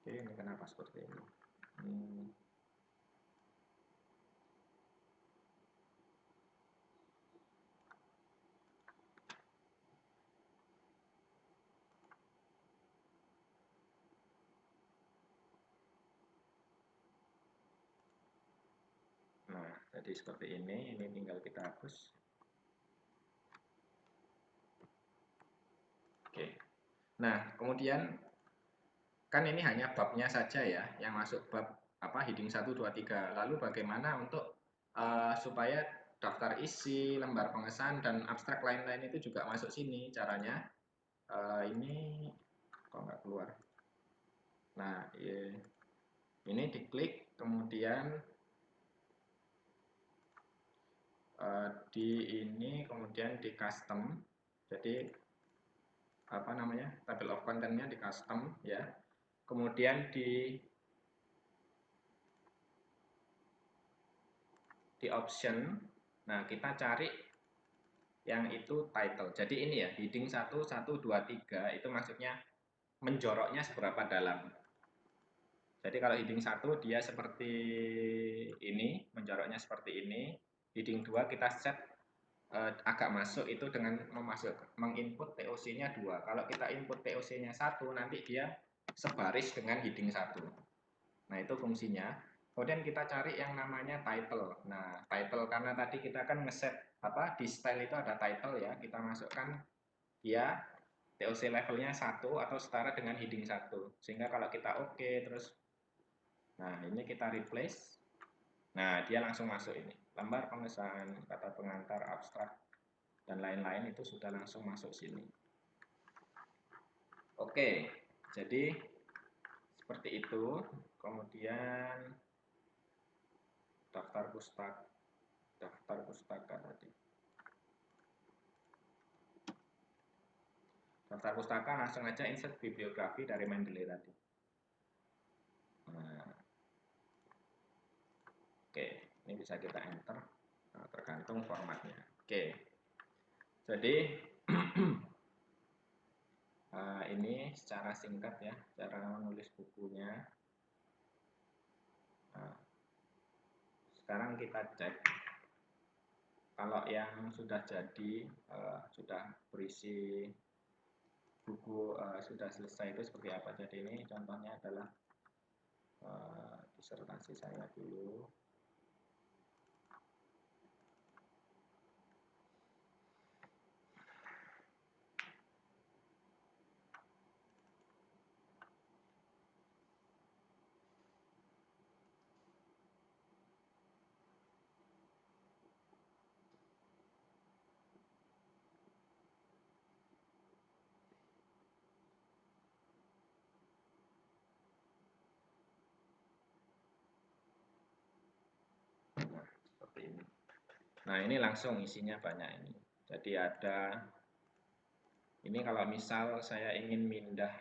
Oke, ini kenapa seperti ini? Nah, jadi seperti ini tinggal kita hapus. Oke. Nah, kemudian kan ini hanya babnya saja ya, yang masuk bab heading 1, 2, 3. Lalu bagaimana untuk supaya daftar isi, lembar pengesahan, dan abstrak lain-lain itu juga masuk sini caranya. Ini kok nggak keluar. Nah, ini diklik, kemudian di ini kemudian di custom. Jadi apa namanya, table of contentnya di custom ya. Kemudian di option, nah kita cari yang itu title. Jadi ini ya, heading 1, 1, 2, 3 itu maksudnya menjoroknya seberapa dalam. Jadi kalau heading 1 dia seperti ini, menjoroknya seperti ini. Heading 2 kita set agak masuk itu dengan menginput TOC-nya 2. Kalau kita input TOC-nya 1, nanti dia sebaris dengan heading 1. Nah, itu fungsinya. Kemudian kita cari yang namanya title. Nah, title karena tadi kita kan ngeset di style itu ada title ya. Kita masukkan dia TOC levelnya 1 atau setara dengan heading 1. Sehingga kalau kita oke terus nah, ini kita replace. Nah, dia langsung masuk ini. Lembar pengesahan, kata pengantar, abstrak dan lain-lain itu sudah langsung masuk sini. Oke. Jadi seperti itu. Kemudian daftar pustaka tadi. Daftar pustaka langsung aja insert bibliografi dari Mendeley tadi. Nah, oke, ini bisa kita enter, tergantung formatnya. Oke, jadi ini secara singkat ya, cara menulis bukunya. sekarang kita cek kalau yang sudah jadi, sudah berisi buku, sudah selesai itu seperti apa. Jadi ini contohnya adalah disertasi saya dulu. Seperti ini. Nah, ini langsung isinya banyak ini. Jadi ada ini kalau misal saya ingin mindah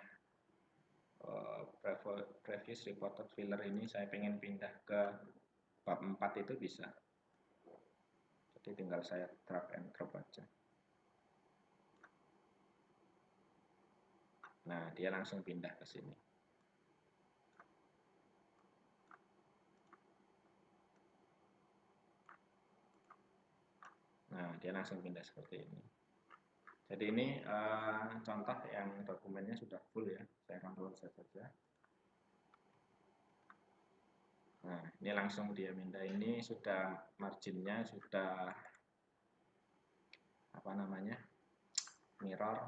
previous reported filler ini, saya pengen pindah ke bab 4 itu bisa. Jadi tinggal saya drag and drop aja. Nah, dia langsung pindah ke sini. Nah, dia langsung pindah seperti ini. Jadi ini contoh yang dokumennya sudah full ya. Saya kontrol saja. Nah, ini langsung dia pindah. Ini sudah marginnya sudah apa namanya? Mirror.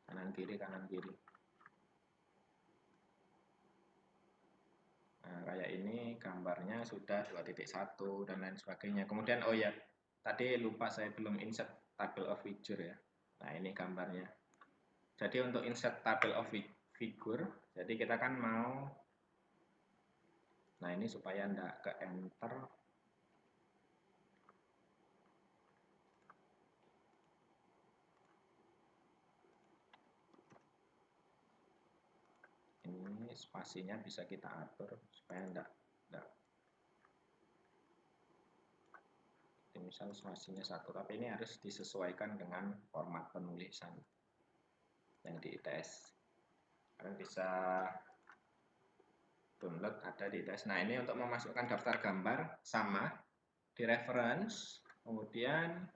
Kanan kiri, kanan kiri. Nah, kayak ini gambarnya sudah 2.1 dan lain sebagainya. Kemudian oh ya, tadi lupa saya belum insert table of figure ya. Nah, ini gambarnya. Jadi untuk insert table of figure, jadi kita kan mau, nah ini supaya enggak ke enter. Ini spasinya bisa kita atur supaya enggak. Misal spasinya 1, tapi ini harus disesuaikan dengan format penulisan yang di ITS. Kalian bisa download, ada di ITS. Nah, ini untuk memasukkan daftar gambar sama di reference, kemudian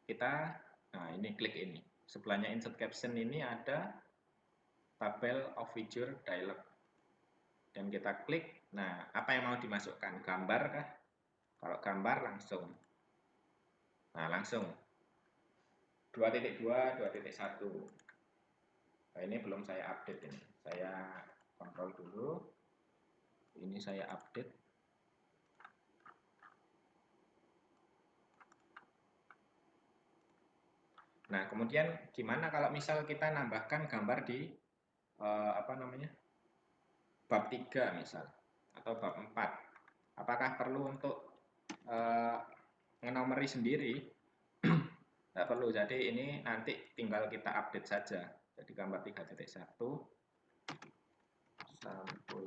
kita, nah ini klik ini. Sebelahnya insert caption ini ada tabel of figure dialog. Dan kita klik, nah apa yang mau dimasukkan? Gambar kah? Kalau gambar langsung. Nah, langsung 2.2, 2.1. Nah, ini belum saya update ini. Saya kontrol dulu. Ini saya update. Nah, kemudian gimana kalau misal kita nambahkan gambar di apa namanya? Bab 3 misal atau bab 4. Apakah perlu untuk ngenomeri sendiri? Tidak perlu, jadi ini nanti tinggal kita update saja. Jadi gambar 3.1 sampul.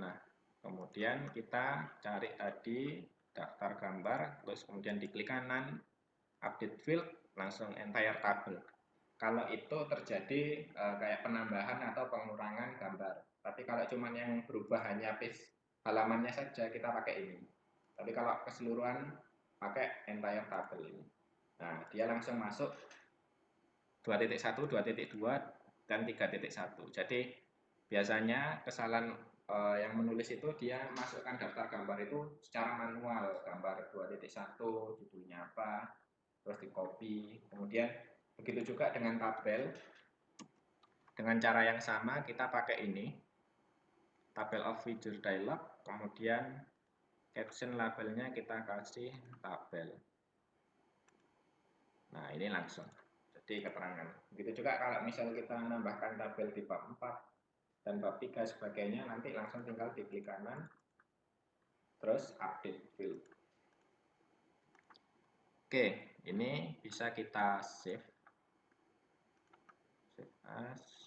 Nah, kemudian kita cari tadi daftar gambar, terus kemudian diklik kanan, update field, langsung entire table. Kalau itu terjadi kayak penambahan atau pengurangan gambar. Tapi kalau cuma yang berubah hanya page halamannya saja, kita pakai ini. Tapi kalau keseluruhan pakai entire table ini. Nah, dia langsung masuk 2.1, 2.2, dan 3.1. Jadi biasanya kesalahan yang menulis itu dia masukkan daftar gambar itu secara manual. Gambar 2.1, judulnya apa, terus di copy. Kemudian begitu juga dengan tabel. Dengan cara yang sama kita pakai ini. Tabel of figure dialog, kemudian caption labelnya kita kasih tabel. Nah, ini langsung jadi keterangan. Begitu juga kalau misal kita menambahkan tabel di bab 4 dan bab 3 sebagainya, nanti langsung tinggal diklik kanan terus update field. Oke, ini bisa kita save as.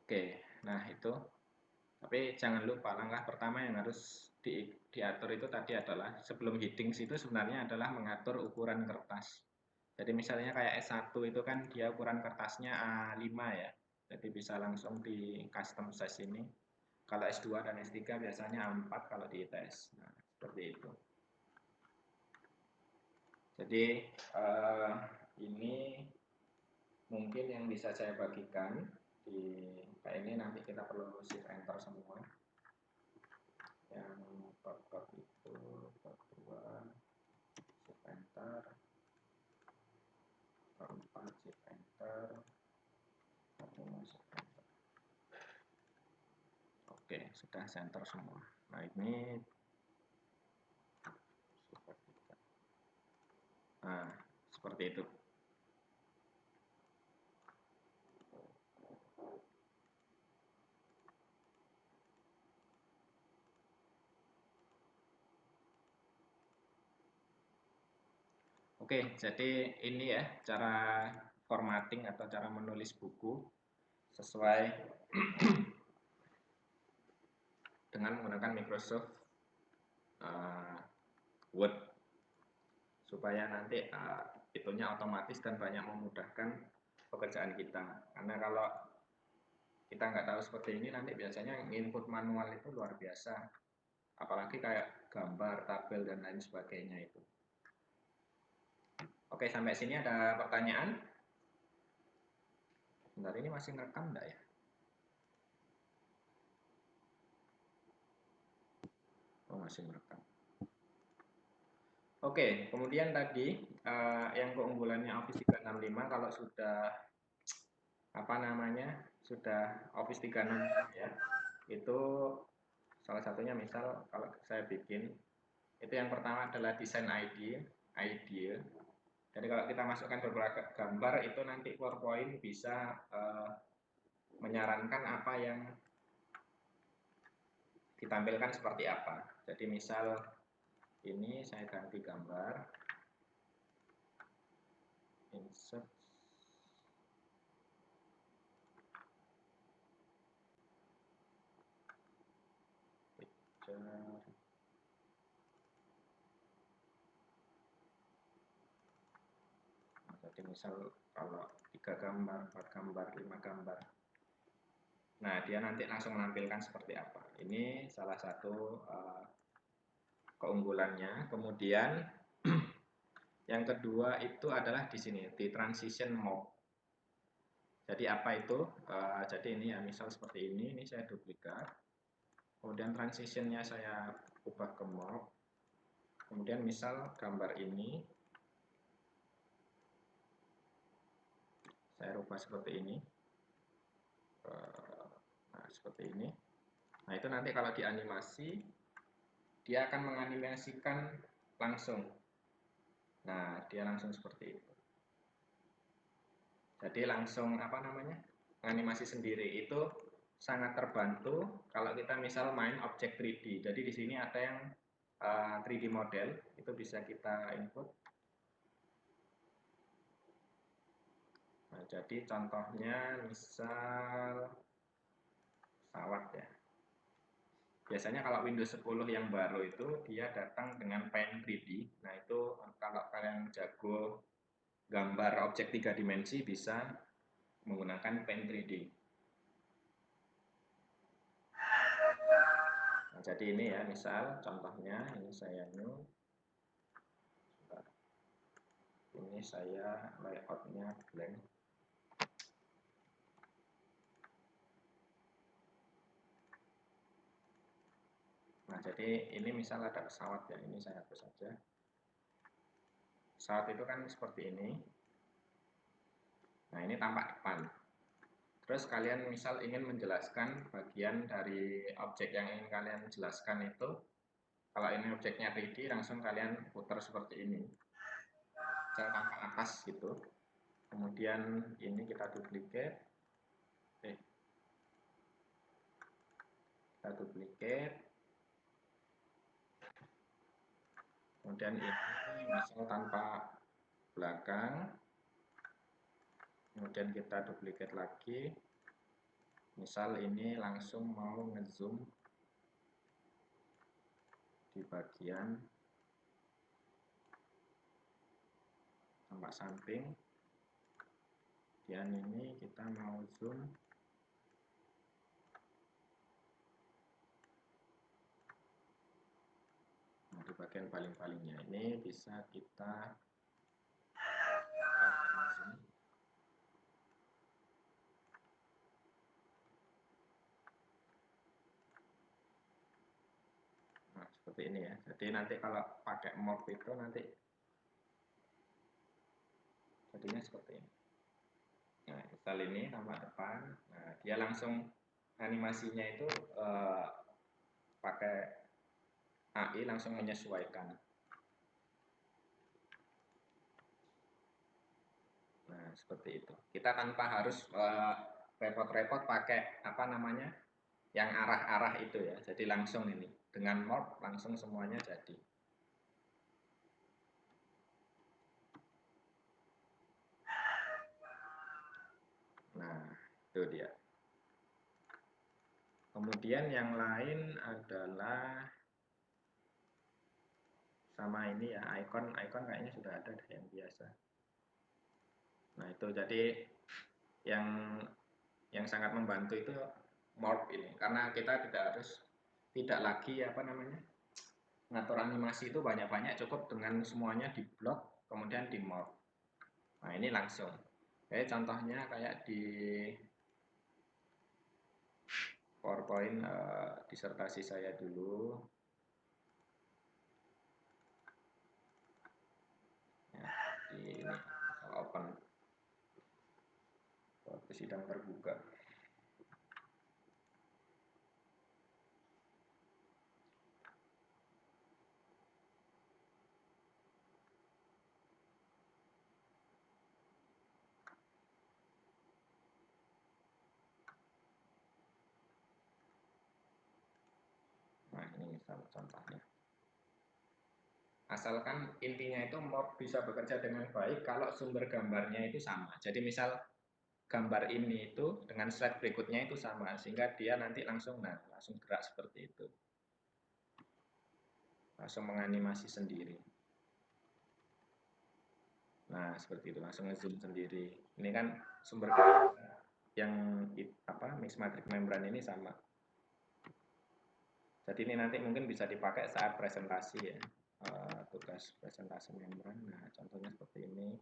Oke, nah itu. Tapi jangan lupa langkah pertama yang harus diatur itu tadi adalah sebelum headings itu sebenarnya adalah mengatur ukuran kertas. Jadi misalnya kayak S1 itu kan dia ukuran kertasnya A5 ya. Jadi bisa langsung di custom size ini. Kalau S2 dan S3 biasanya A4 kalau di ITS. Nah, seperti itu. Jadi ini mungkin yang bisa saya bagikan di kayak ini, nanti kita perlu shift enter semua. Yang bab itu bab 2 shift enter, bab 4 shift enter, bab 5 shift enter. Oke, sudah center semua. Nah ini nah seperti itu. Oke, jadi ini ya cara formatting atau cara menulis buku sesuai dengan menggunakan Microsoft Word, supaya nanti itunya otomatis dan banyak memudahkan pekerjaan kita. Karena kalau kita nggak tahu seperti ini, nanti biasanya input manual itu luar biasa, apalagi kayak gambar, tabel, dan lain sebagainya itu. Oke, sampai sini ada pertanyaan? Bentar, ini masih ngerekam enggak ya? Oh, masih merekam. Oke, kemudian tadi yang keunggulannya Office 365 kalau sudah apa namanya sudah Office 365 ya, itu salah satunya misal kalau saya bikin itu yang pertama adalah desain idea. Jadi kalau kita masukkan beberapa gambar itu nanti PowerPoint bisa menyarankan apa yang ditampilkan seperti apa. Jadi misal ini saya ganti gambar, insert, picture. Nah, jadi misal kalau 3 gambar, 4 gambar, 5 gambar. Nah, dia nanti langsung menampilkan seperti apa. Ini salah satu keunggulannya. Kemudian yang kedua itu adalah di sini, di transition mode. Jadi apa itu? Jadi ini ya, misal seperti ini saya duplikat. Kemudian transitionnya saya ubah ke mode. Kemudian misal gambar ini saya rubah seperti ini. Nah, seperti ini. Nah, itu nanti kalau dianimasi dia akan menganimasikan langsung. Nah, dia langsung seperti itu. Jadi langsung apa namanya? Animasi sendiri itu sangat terbantu kalau kita misal main objek 3D. Jadi di sini ada yang 3D model, itu bisa kita input. Nah, jadi contohnya misal pesawat ya. Biasanya kalau Windows 10 yang baru itu dia datang dengan Paint 3D. Nah, itu kalau kalian jago gambar objek 3 dimensi bisa menggunakan Paint 3D. Nah, jadi ini ya, misal contohnya ini saya new. Ini saya layoutnya blank. Nah, jadi ini misal ada pesawat ya, ini saya hapus saja. Pesawat itu kan seperti ini. Nah, ini tampak depan. Terus kalian misal ingin menjelaskan bagian dari objek yang ingin kalian jelaskan itu, kalau ini objeknya 3D, langsung kalian putar seperti ini. Saya tampak atas gitu. Kemudian ini kita duplikat. Kita duplikat. Kemudian ini misal tanpa belakang. Kemudian kita duplikat lagi. Misal ini langsung mau ngezoom di bagian tampak samping, kemudian ini kita mau zoom di bagian paling-palingnya. Ini bisa kita zoom. Nah, seperti ini ya. Jadi nanti kalau pakai morph itu nanti jadinya seperti ini. Nah, misal ini tampak depan. Nah, dia langsung animasinya itu pakai AI langsung menyesuaikan. Nah, seperti itu. Kita tanpa harus repot-repot pakai apa namanya yang arah-arah itu ya. Jadi langsung ini dengan morph langsung semuanya jadi. Nah, itu dia. Kemudian yang lain adalah sama ini ya, icon kayaknya sudah ada yang biasa. Nah, itu jadi yang sangat membantu itu morph ini karena kita tidak lagi apa namanya ngatur animasi itu banyak-banyak, cukup dengan semuanya di blok kemudian di morph. Nah, ini langsung kayak contohnya kayak di PowerPoint disertasi saya dulu ya, di ini open sidang terbuka. Nah, ini misal contohnya. Asalkan intinya itu morph bisa bekerja dengan baik kalau sumber gambarnya itu sama. Jadi misal gambar ini itu dengan slide berikutnya itu sama, sehingga dia nanti langsung gerak seperti itu. Langsung menganimasi sendiri. Nah, seperti itu, langsung ngezoom sendiri. Ini kan sumber yang mixed matrix membrane ini sama. Jadi ini nanti mungkin bisa dipakai saat presentasi ya, tugas presentasi membran. Nah, contohnya seperti ini.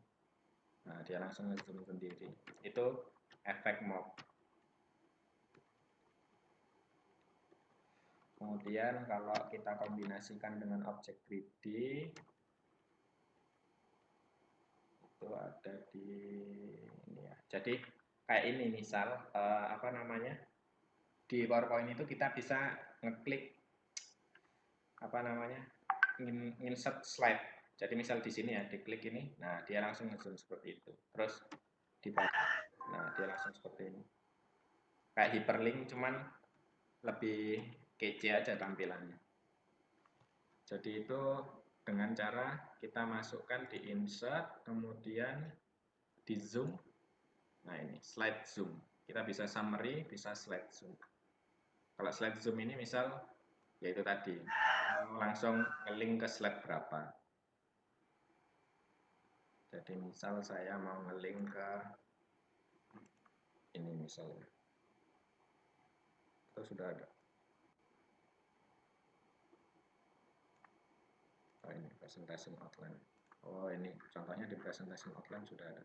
Nah, dia langsung ngezoom sendiri. Itu efek morph. Kemudian kalau kita kombinasikan dengan objek 3D, itu ada di ini ya. Jadi kayak ini misal apa namanya di PowerPoint itu kita bisa ngeklik apa namanya insert slide. Jadi misal di sini ya diklik ini, nah dia langsung ngezoom seperti itu. Terus dibalik, nah dia langsung seperti ini. Kayak hyperlink cuman lebih kece aja tampilannya. Jadi itu dengan cara kita masukkan di insert, kemudian di zoom. Nah ini slide zoom. Kita bisa summary, bisa slide zoom. Kalau slide zoom ini misal yaitu tadi langsung nge-link ke slide berapa. Jadi misal saya mau nge-link ke ini misalnya. Itu sudah ada. Oh ini presentation outline. Oh ini contohnya di presentation outline sudah ada.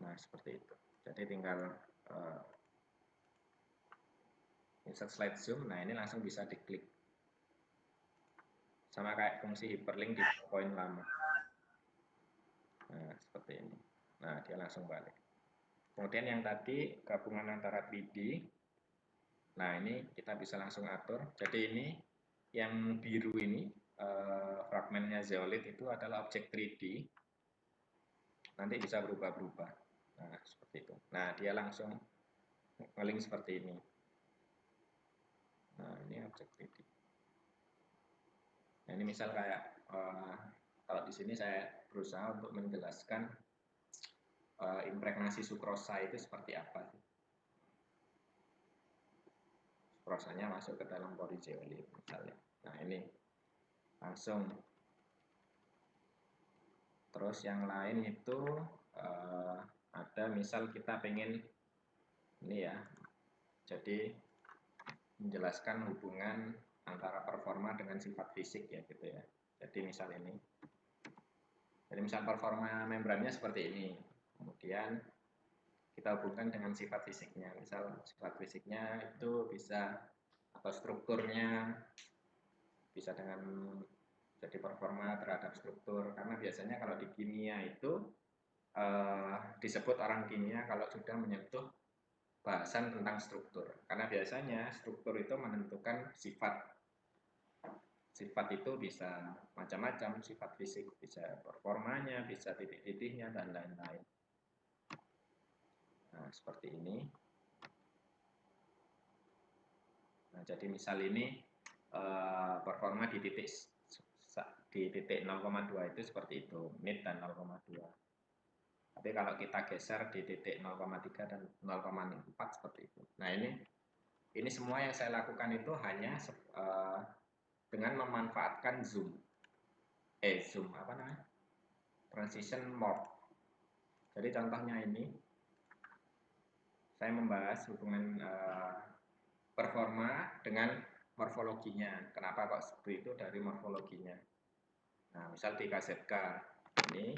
Nah seperti itu. Jadi tinggal insert slide zoom. Nah ini langsung bisa diklik. Sama kayak fungsi hyperlink di PowerPoint lama. Nah seperti ini. Nah dia langsung balik. Kemudian yang tadi gabungan antara 3D. Nah ini kita bisa langsung atur. Jadi ini yang biru ini fragmennya zeolit itu adalah objek 3D. Nanti bisa berubah-berubah. Nah seperti itu. Nah dia langsung nge-link seperti ini. Nah ini objek 3D. Nah ini misal kayak kalau di sini saya berusaha untuk menjelaskan impregnasi sukrosa itu seperti apa sih? Sukrosanya masuk ke dalam pori zeolit misalnya. Nah ini langsung. Terus yang lain itu ada misal kita pengen ini ya, jadi menjelaskan hubungan antara performa dengan sifat fisik ya gitu ya. Jadi misal ini, jadi misal performa membrannya seperti ini, kemudian kita hubungkan dengan sifat fisiknya. Misal sifat fisiknya itu bisa atau strukturnya bisa dengan jadi performa terhadap struktur, karena biasanya kalau di kimia itu disebut orang kimia kalau sudah menyentuh bahasan tentang struktur, karena biasanya struktur itu menentukan sifat. Sifat itu bisa macam-macam, sifat fisik bisa performanya, bisa titik-titiknya dan lain-lain. Nah seperti ini. Nah jadi misal ini performa di titik 0,2 itu seperti itu, mid dan 0,2. Tapi kalau kita geser di titik 0,3 dan 0,4 seperti itu. Nah ini semua yang saya lakukan itu hanya dengan memanfaatkan zoom apa namanya, transition morph. Jadi contohnya ini saya membahas hubungan performa dengan morfologinya. Kenapa kok seperti itu dari morfologinya? Nah misal di KZK ini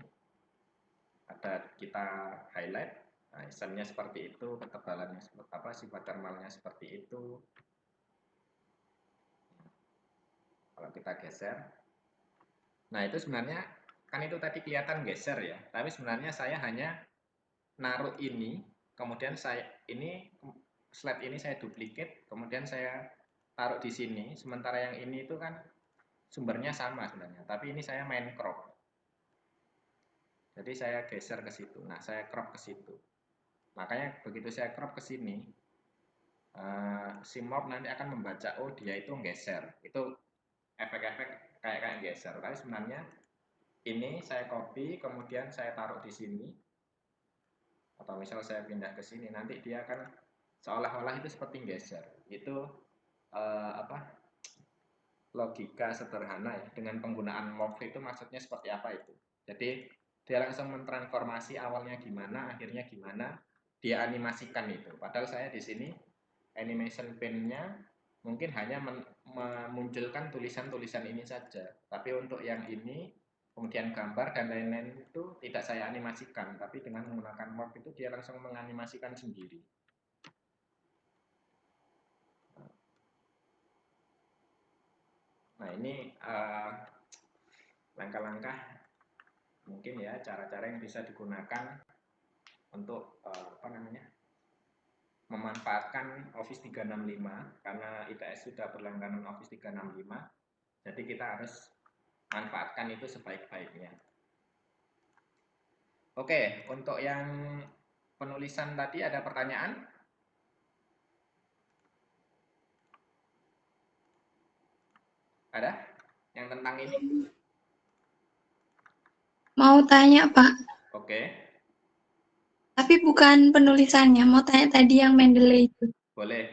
ada kita highlight, nah isennya seperti itu, ketebalannya seperti apa, sifat termalnya seperti itu. Kalau kita geser, nah itu sebenarnya kan itu tadi kelihatan geser ya, tapi sebenarnya saya hanya naruh ini, kemudian saya ini slide ini saya duplicate, kemudian saya taruh di sini, sementara yang ini itu kan sumbernya sama sebenarnya, tapi ini saya main crop. Jadi saya geser ke situ. Nah, saya crop ke situ. Makanya begitu saya crop ke sini, si morph nanti akan membaca, oh dia itu geser. Itu efek-efek kayak geser. Tapi sebenarnya ini saya copy, kemudian saya taruh di sini. Atau misal saya pindah ke sini, nanti dia akan seolah-olah itu seperti geser. Itu logika sederhana ya. Dengan penggunaan morph itu maksudnya seperti apa itu. Jadi dia langsung mentransformasi awalnya gimana, akhirnya gimana, dia animasikan itu. Padahal saya di sini animation pen-nya mungkin hanya memunculkan tulisan-tulisan ini saja. Tapi untuk yang ini, kemudian gambar dan lain-lain itu tidak saya animasikan. Tapi dengan menggunakan morph itu dia langsung menganimasikan sendiri. Nah ini langkah-langkah mungkin ya cara-cara yang bisa digunakan untuk memanfaatkan Office 365 karena ITS sudah berlangganan Office 365, jadi kita harus manfaatkan itu sebaik-baiknya. Oke, untuk yang penulisan tadi ada pertanyaan? Ada? Yang tentang ini? Mau tanya, Pak. Oke. Tapi bukan penulisannya. Mau tanya tadi yang Mendeley itu. Boleh.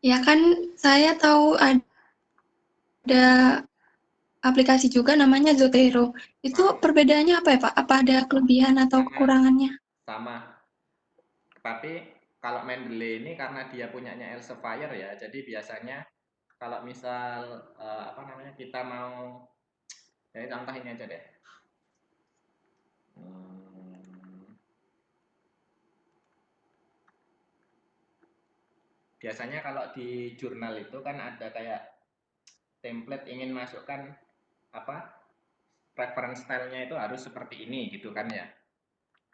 Ya kan saya tahu ada aplikasi juga namanya Zotero. Itu perbedaannya apa ya, Pak? Apa ada kelebihan atau kekurangannya? Sama. Tapi kalau Mendeley ini karena dia punyanya Elsevier ya, jadi biasanya kalau misal kita mau, jadi contoh ini aja deh. Biasanya kalau di jurnal itu kan ada kayak template ingin masukkan reference style-nya itu harus seperti ini gitu kan ya.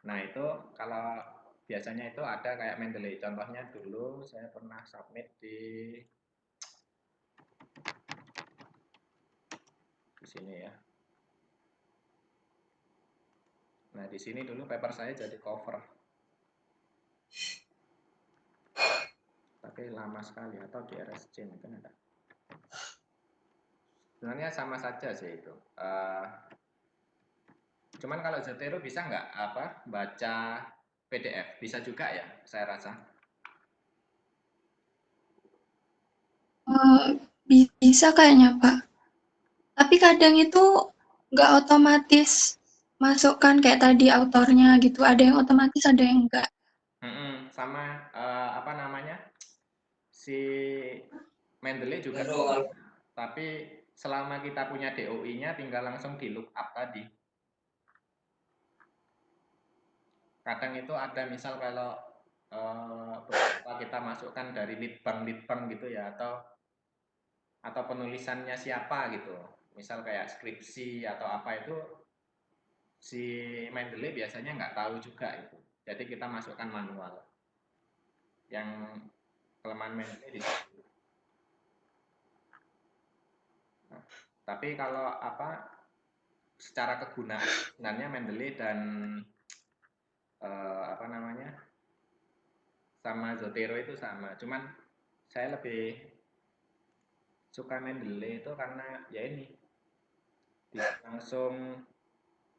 Nah itu kalau biasanya itu ada kayak Mendeley. Contohnya dulu saya pernah submit di sini ya. Nah di sini dulu paper saya jadi cover. Tapi lama sekali, atau di RSC mungkin ada. Sebenarnya sama saja sih itu. Cuman kalau Zotero bisa nggak apa baca PDF? Bisa juga ya, saya rasa. Eh, bisa kayaknya, Pak. Tapi kadang itu nggak otomatis masukkan kayak tadi autornya gitu. Ada yang otomatis, ada yang enggak. Sama apa namanya si Mendeley juga, tapi selama kita punya DOI-nya tinggal langsung di lookup tadi. Kadang itu ada misal kalau beberapa kita masukkan dari litbang gitu ya, atau penulisannya siapa gitu, misal kayak skripsi atau apa itu si Mendeley biasanya nggak tahu juga itu, jadi kita masukkan manual. Yang kelemahan Mendeley di situ. Nah, tapi kalau apa secara kegunaan sebenarnya Mendeley dan apa namanya sama Zotero itu sama, cuman saya lebih suka Mendeley itu karena ya ini bisa langsung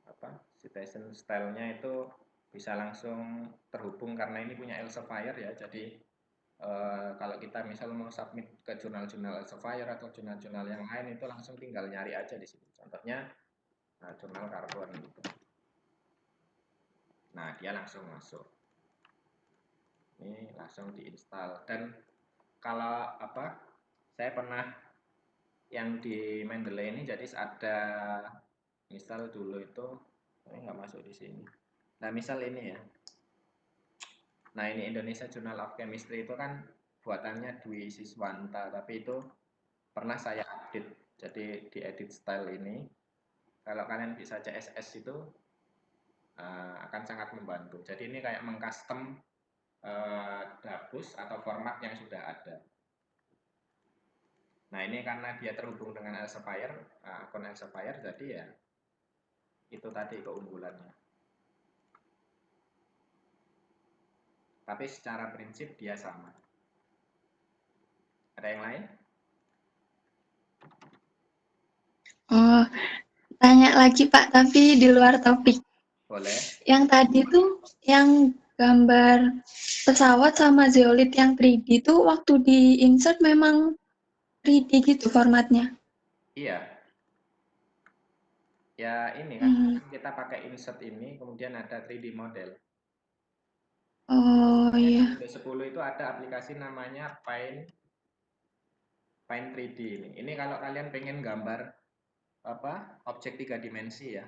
apa citation style-nya itu bisa langsung terhubung karena ini punya Elsevier ya, jadi kalau kita misal mau submit ke jurnal-jurnal Elsevier atau jurnal-jurnal yang lain itu langsung tinggal nyari aja di sini, contohnya jurnal karbon gitu. Nah, dia langsung masuk. Ini langsung diinstal. Dan kalau apa, saya pernah yang di Mendeley ini jadi ada misal dulu itu ini nggak masuk di sini. Nah, misal ini ya. Nah, ini Indonesia Journal of Chemistry itu kan buatannya Dwi Siswanta, tapi itu pernah saya update. Jadi di edit style ini, kalau kalian bisa CSS itu akan sangat membantu. Jadi ini kayak mengcustom dapus atau format yang sudah ada. Nah, ini karena dia terhubung dengan Elsevier, akun Elsevier, jadi ya itu tadi keunggulannya. Tapi secara prinsip dia sama. Ada yang lain? Oh, tanya lagi Pak, tapi di luar topik. Boleh. Yang tadi tuh, yang gambar pesawat sama zeolit yang 3D tuh waktu di insert memang 3D gitu formatnya. Iya. Ya ini kan Hmm. kita pakai insert ini, kemudian ada 3D model. Oh Di iya. Windows 10 itu ada aplikasi namanya Paint 3D ini. Ini kalau kalian pengen gambar apa objek 3 dimensi ya.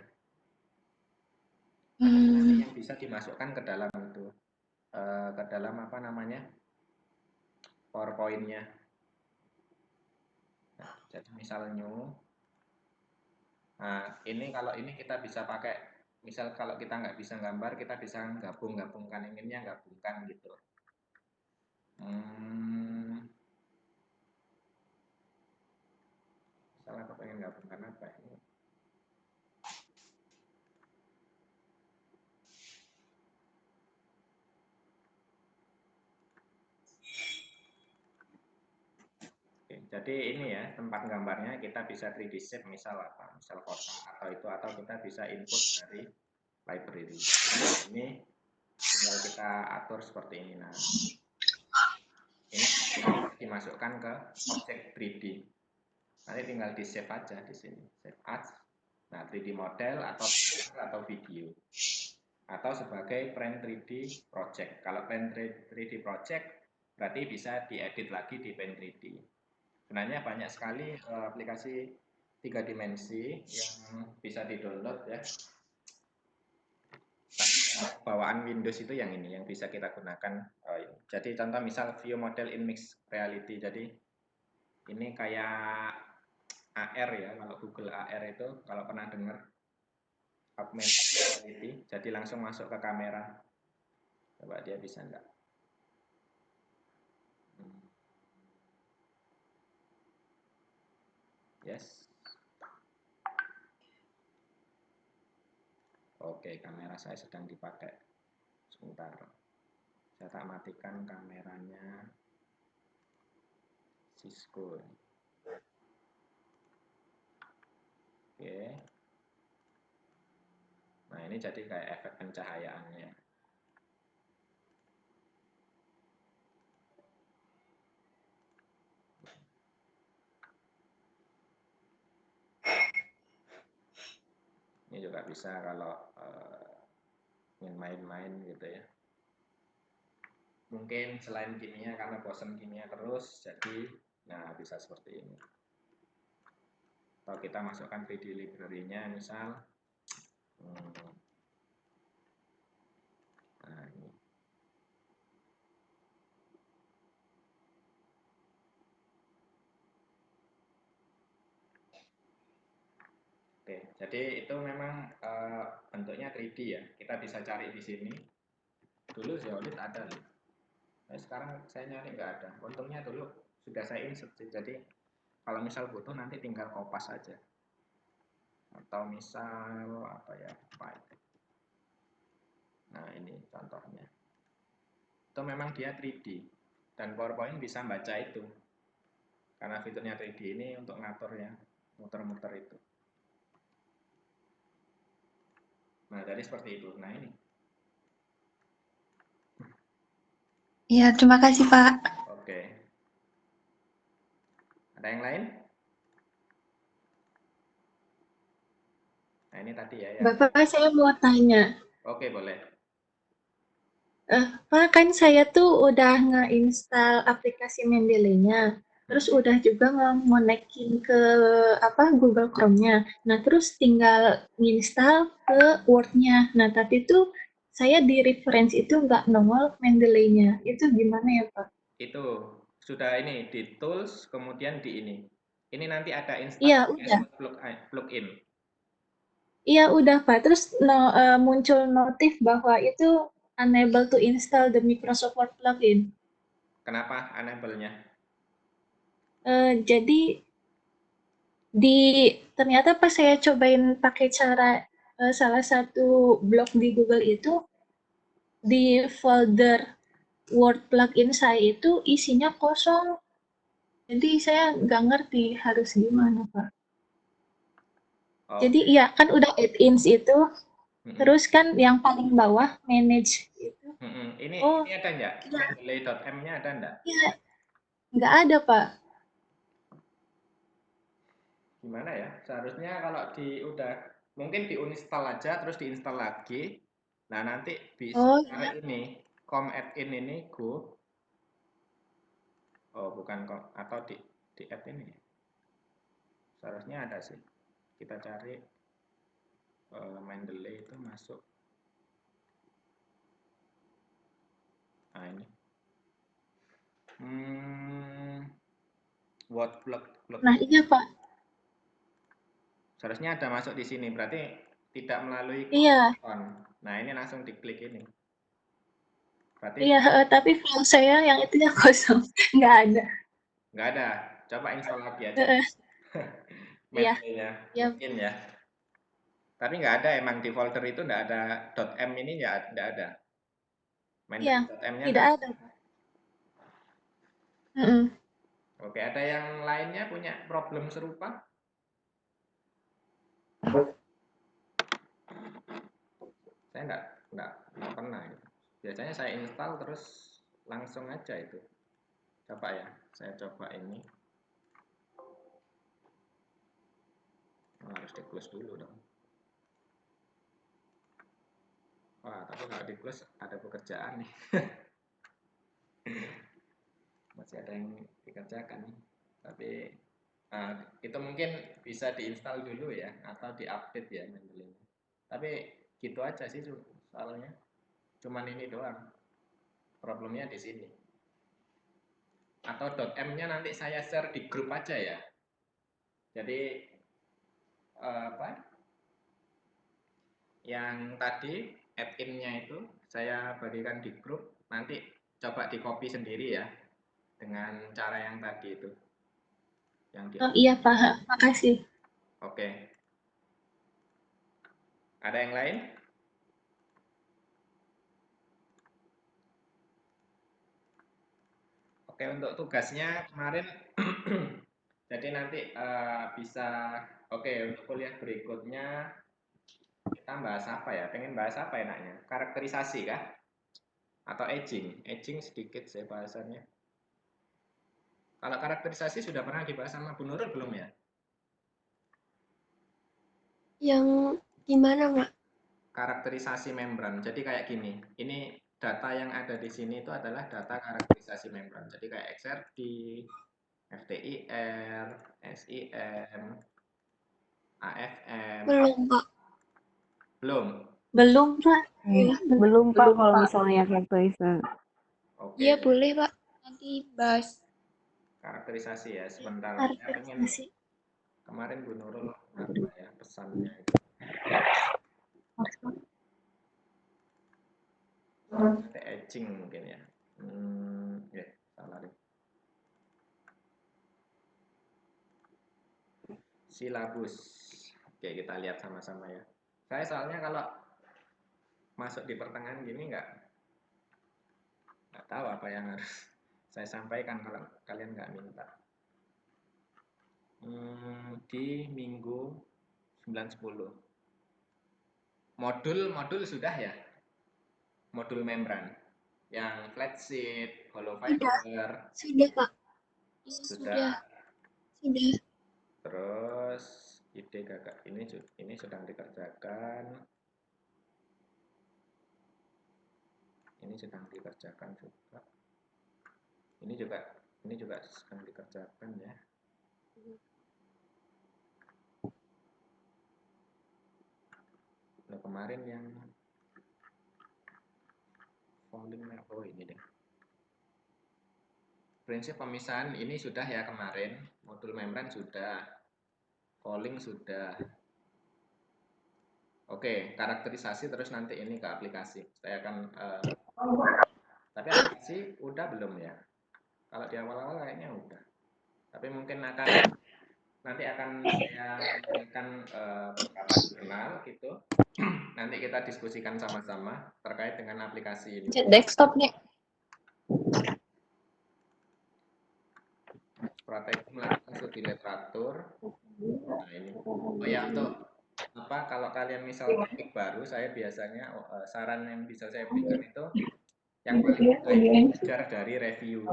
Nah, ini nanti yang bisa dimasukkan ke dalam itu, ke dalam apa namanya PowerPoint-nya. Nah, jadi misal new, nah ini kalau ini kita bisa pakai, misal kalau kita nggak bisa gambar, kita bisa gabungkan, inginnya gabungkan gitu. Misalnya aku pengen gabungkan apa ini? Oke, jadi ini ya tempat gambarnya kita bisa 3D shape misal apa, misal kotak atau itu, atau kita bisa input dari library. Ini tinggal kita atur seperti ini. Nah, ini dimasukkan ke objek 3D. Nanti tinggal di save aja di sini, save as. Nah, 3D model atau video atau sebagai print 3D project. Kalau print 3D project berarti bisa diedit lagi di Paint 3D. Sebenarnya banyak sekali aplikasi 3 dimensi yang bisa di-download ya. Bawaan Windows itu yang ini yang bisa kita gunakan. Jadi contoh misal view model in mixed reality. Jadi ini kayak AR ya, kalau Google AR itu kalau pernah dengar augmented reality, jadi langsung masuk ke kamera. Coba dia bisa enggak? Yes. Oke, kamera saya sedang dipakai. Sebentar. Saya tak matikan kameranya Cisco. Oke. Nah, ini jadi kayak efek pencahayaannya. Ini juga bisa kalau ingin main-main gitu ya. Mungkin selain kimia karena bosan kimia terus, jadi nah bisa seperti ini. Atau kita masukkan 3D library-nya misal. Nah, ini. Oke, jadi itu memang bentuknya 3D ya. Kita bisa cari di sini. Dulu Zeolith ada nih. Nah, sekarang saya nyari nggak ada. Untungnya dulu sudah saya insert sih. Jadi kalau misal butuh nanti tinggal kopas saja. Atau misal apa ya, file. Nah, ini contohnya. Itu memang dia 3D. Dan PowerPoint bisa baca itu. Karena fiturnya 3D ini untuk ngatur ya, muter-muter itu. Nah, jadi seperti itu. Nah, ini. Iya, terima kasih, Pak. Oke. Ada yang lain? Nah, ini tadi ya yang... Bapak, saya mau tanya. Oke, boleh. Pak, kan saya tuh udah nge-install aplikasi Mendeley-nya. Terus udah juga nge-konekin ke Google Chrome-nya. Nah, terus tinggal nginstal ke Word-nya. Nah, tapi tuh saya di reference itu nggak nongol Mendeley-nya. Itu gimana ya, Pak? Itu sudah ini di tools, kemudian di ini. Ini nanti ada Iya, install udah. plugin. Iya, udah, Pak. Terus muncul notif bahwa itu unable to install the Microsoft Word plugin. Kenapa enable-nya? Jadi ternyata pas saya cobain pakai cara salah satu blog di Google itu, di folder Word plugin saya itu isinya kosong. Jadi saya nggak ngerti harus gimana, Pak. Jadi Oke. ya kan udah add-ins itu, terus kan yang paling bawah manage itu. Ini Oh, ada nggak? iya, Mendeley.m-nya ada nggak? iya, nggak ada, Pak. Gimana ya? Seharusnya kalau udah mungkin diuninstall aja terus diinstal lagi. Nah, nanti bisa Oh, cari iya. ini com add-in ini go. Oh, bukan com atau di add ini. Seharusnya ada sih. Kita cari Mendeley itu masuk. Nah, ini. Word plug. Nah, iya, Pak. Seharusnya ada masuk di sini, berarti tidak melalui Iya, on. Nah, ini langsung diklik ini. Berarti iya, tapi file saya yang itunya kosong, nggak ada. nggak ada. Coba install lagi aja. Heeh, iya, Mendeley-nya iya, mungkin ya. Tapi nggak ada emang di folder itu nggak ada .m ini nggak ada. iya, Mendeley.m-nya tidak nggak ada. ada, Pak. Mm-mm. Oke, ada yang lainnya punya problem serupa? Saya nggak pernah gitu. Biasanya saya install terus langsung aja itu. Coba ya, saya coba ini. Harus di close dulu dong. Wah, tapi kalau di close ada pekerjaan nih. Masih ada yang dikerjakan nih. Tapi itu mungkin bisa diinstal dulu ya, atau diupdate ya Mendeley. Tapi gitu aja sih soalnya. Cuman ini doang. Problemnya di sini. Atau .m-nya nanti saya share di grup aja ya. Jadi apa? Yang tadi add-in-nya itu saya bagikan di grup. Nanti coba di copy sendiri ya dengan cara yang tadi itu. Yang di Oh iya, Pak. Makasih. Oke. Ada yang lain? Oke, untuk tugasnya kemarin jadi nanti bisa oke untuk kuliah berikutnya kita Kita bahas apa ya? Pengen bahas apa enaknya? Karakterisasi kah? Atau aging? Aging sedikit saya bahasannya. Kalau karakterisasi sudah pernah dibahas sama Bu Nurul belum ya? Yang gimana, Mak? Karakterisasi membran. Jadi kayak gini. Ini data yang ada di sini itu adalah data karakterisasi membran. Jadi kayak XRD, FTIR, SIM, AFM. Belum, Pak. Belum. Belum, Pak. Belum Pak Belum, kalau Pak. misalnya karakterisasi. Oke. Iya, boleh, Pak. Nanti bahas. Karakterisasi ya. Sebentar. Saya pengen Karakterisasi. kemarin Bu Nurul apa ya pesannya itu. Aging mungkin ya. Ya, salah deh. Silabus. Oke, kita lihat sama-sama ya. Saya soalnya kalau masuk di pertengahan gini nggak tahu apa yang harus saya sampaikan kalau kalian nggak minta. Di minggu 9-10. Modul sudah ya? Modul membran. Yang flat sheet, hollow fiber. Sudah, Pak. Sudah. Sudah. Terus ide gagak ini sedang dikerjakan. Ini sedang dikerjakan juga. Ini juga sedang dikerjakan ya. Nah, kemarin yang falling oh ini deh. Prinsip pemisahan ini sudah ya kemarin, modul membran sudah, calling sudah. Oke, karakterisasi terus nanti ini ke aplikasi. Saya akan tapi aplikasi udah belum ya? Kalau di awal-awal kayaknya udah. Tapi mungkin nanti akan saya memberikan beberapa jurnal gitu. Nanti kita diskusikan sama-sama terkait dengan aplikasi ini. Desktop nih. Strategi melakukan studi literatur. Nah ini. Oh ya untuk apa kalau kalian misal topik baru, saya biasanya saran yang bisa saya berikan itu yang paling mudah itu belajar dari review.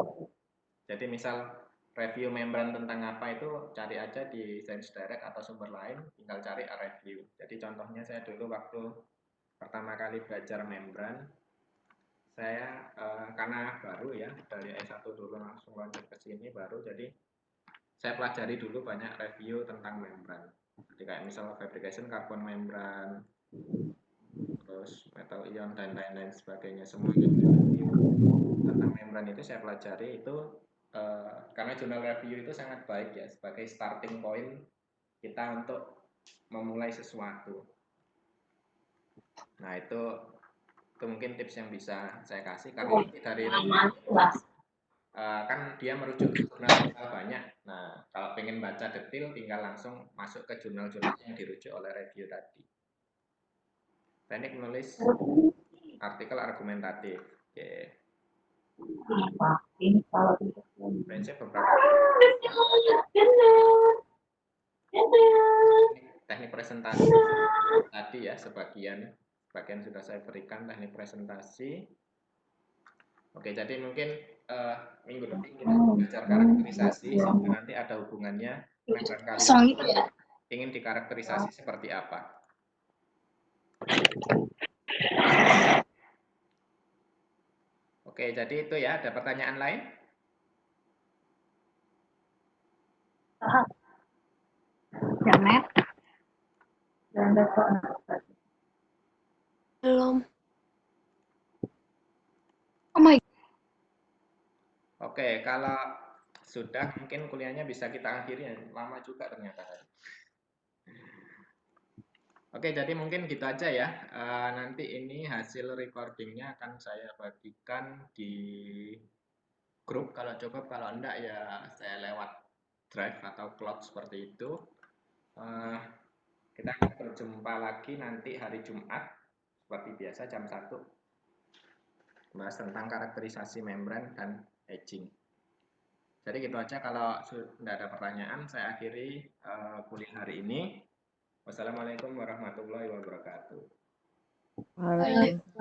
Jadi misal review membran tentang apa itu cari aja di Science Direct atau sumber lain, tinggal cari review. Jadi contohnya saya dulu waktu pertama kali belajar membran, saya karena baru ya dari S1 dulu langsung loncat ke sini baru, jadi saya pelajari dulu banyak review tentang membran. Jadi kayak misalnya fabrication carbon membran, terus metal ion dan lain-lain sebagainya, semua review tentang membran itu saya pelajari itu karena jurnal review itu sangat baik ya sebagai starting point kita untuk memulai sesuatu. Nah itu mungkin tips yang bisa saya kasih karena nanti dari review kan dia merujuk ke jurnal banyak. Nah, kalau pengen baca detail tinggal langsung masuk ke jurnal-jurnal yang dirujuk oleh review tadi. Teknik menulis artikel argumentatif. Oke. Prinsip beberapa teknik presentasi tadi ya sebagian sudah saya berikan teknik presentasi. Oke, jadi mungkin minggu depan kita belajar karakterisasi sehingga nanti ada hubungannya membran kalian ingin dikarakterisasi seperti apa. Oke, jadi itu ya. Ada pertanyaan lain? Janet. Belum. Oh my. Oke, kalau sudah mungkin kuliahnya bisa kita akhiri. Lama juga ternyata. Oke, jadi mungkin gitu aja ya. Nanti ini hasil recordingnya akan saya bagikan di grup kalau cukup, kalau enggak ya saya lewat drive atau cloud seperti itu. Kita akan berjumpa lagi nanti hari Jumat seperti biasa jam 1 bahas tentang karakterisasi membran dan aging. Jadi gitu aja, kalau sudah ada pertanyaan saya akhiri kuliah hari ini. Wassalamualaikum warahmatullahi wabarakatuh. Waalaikumsalam.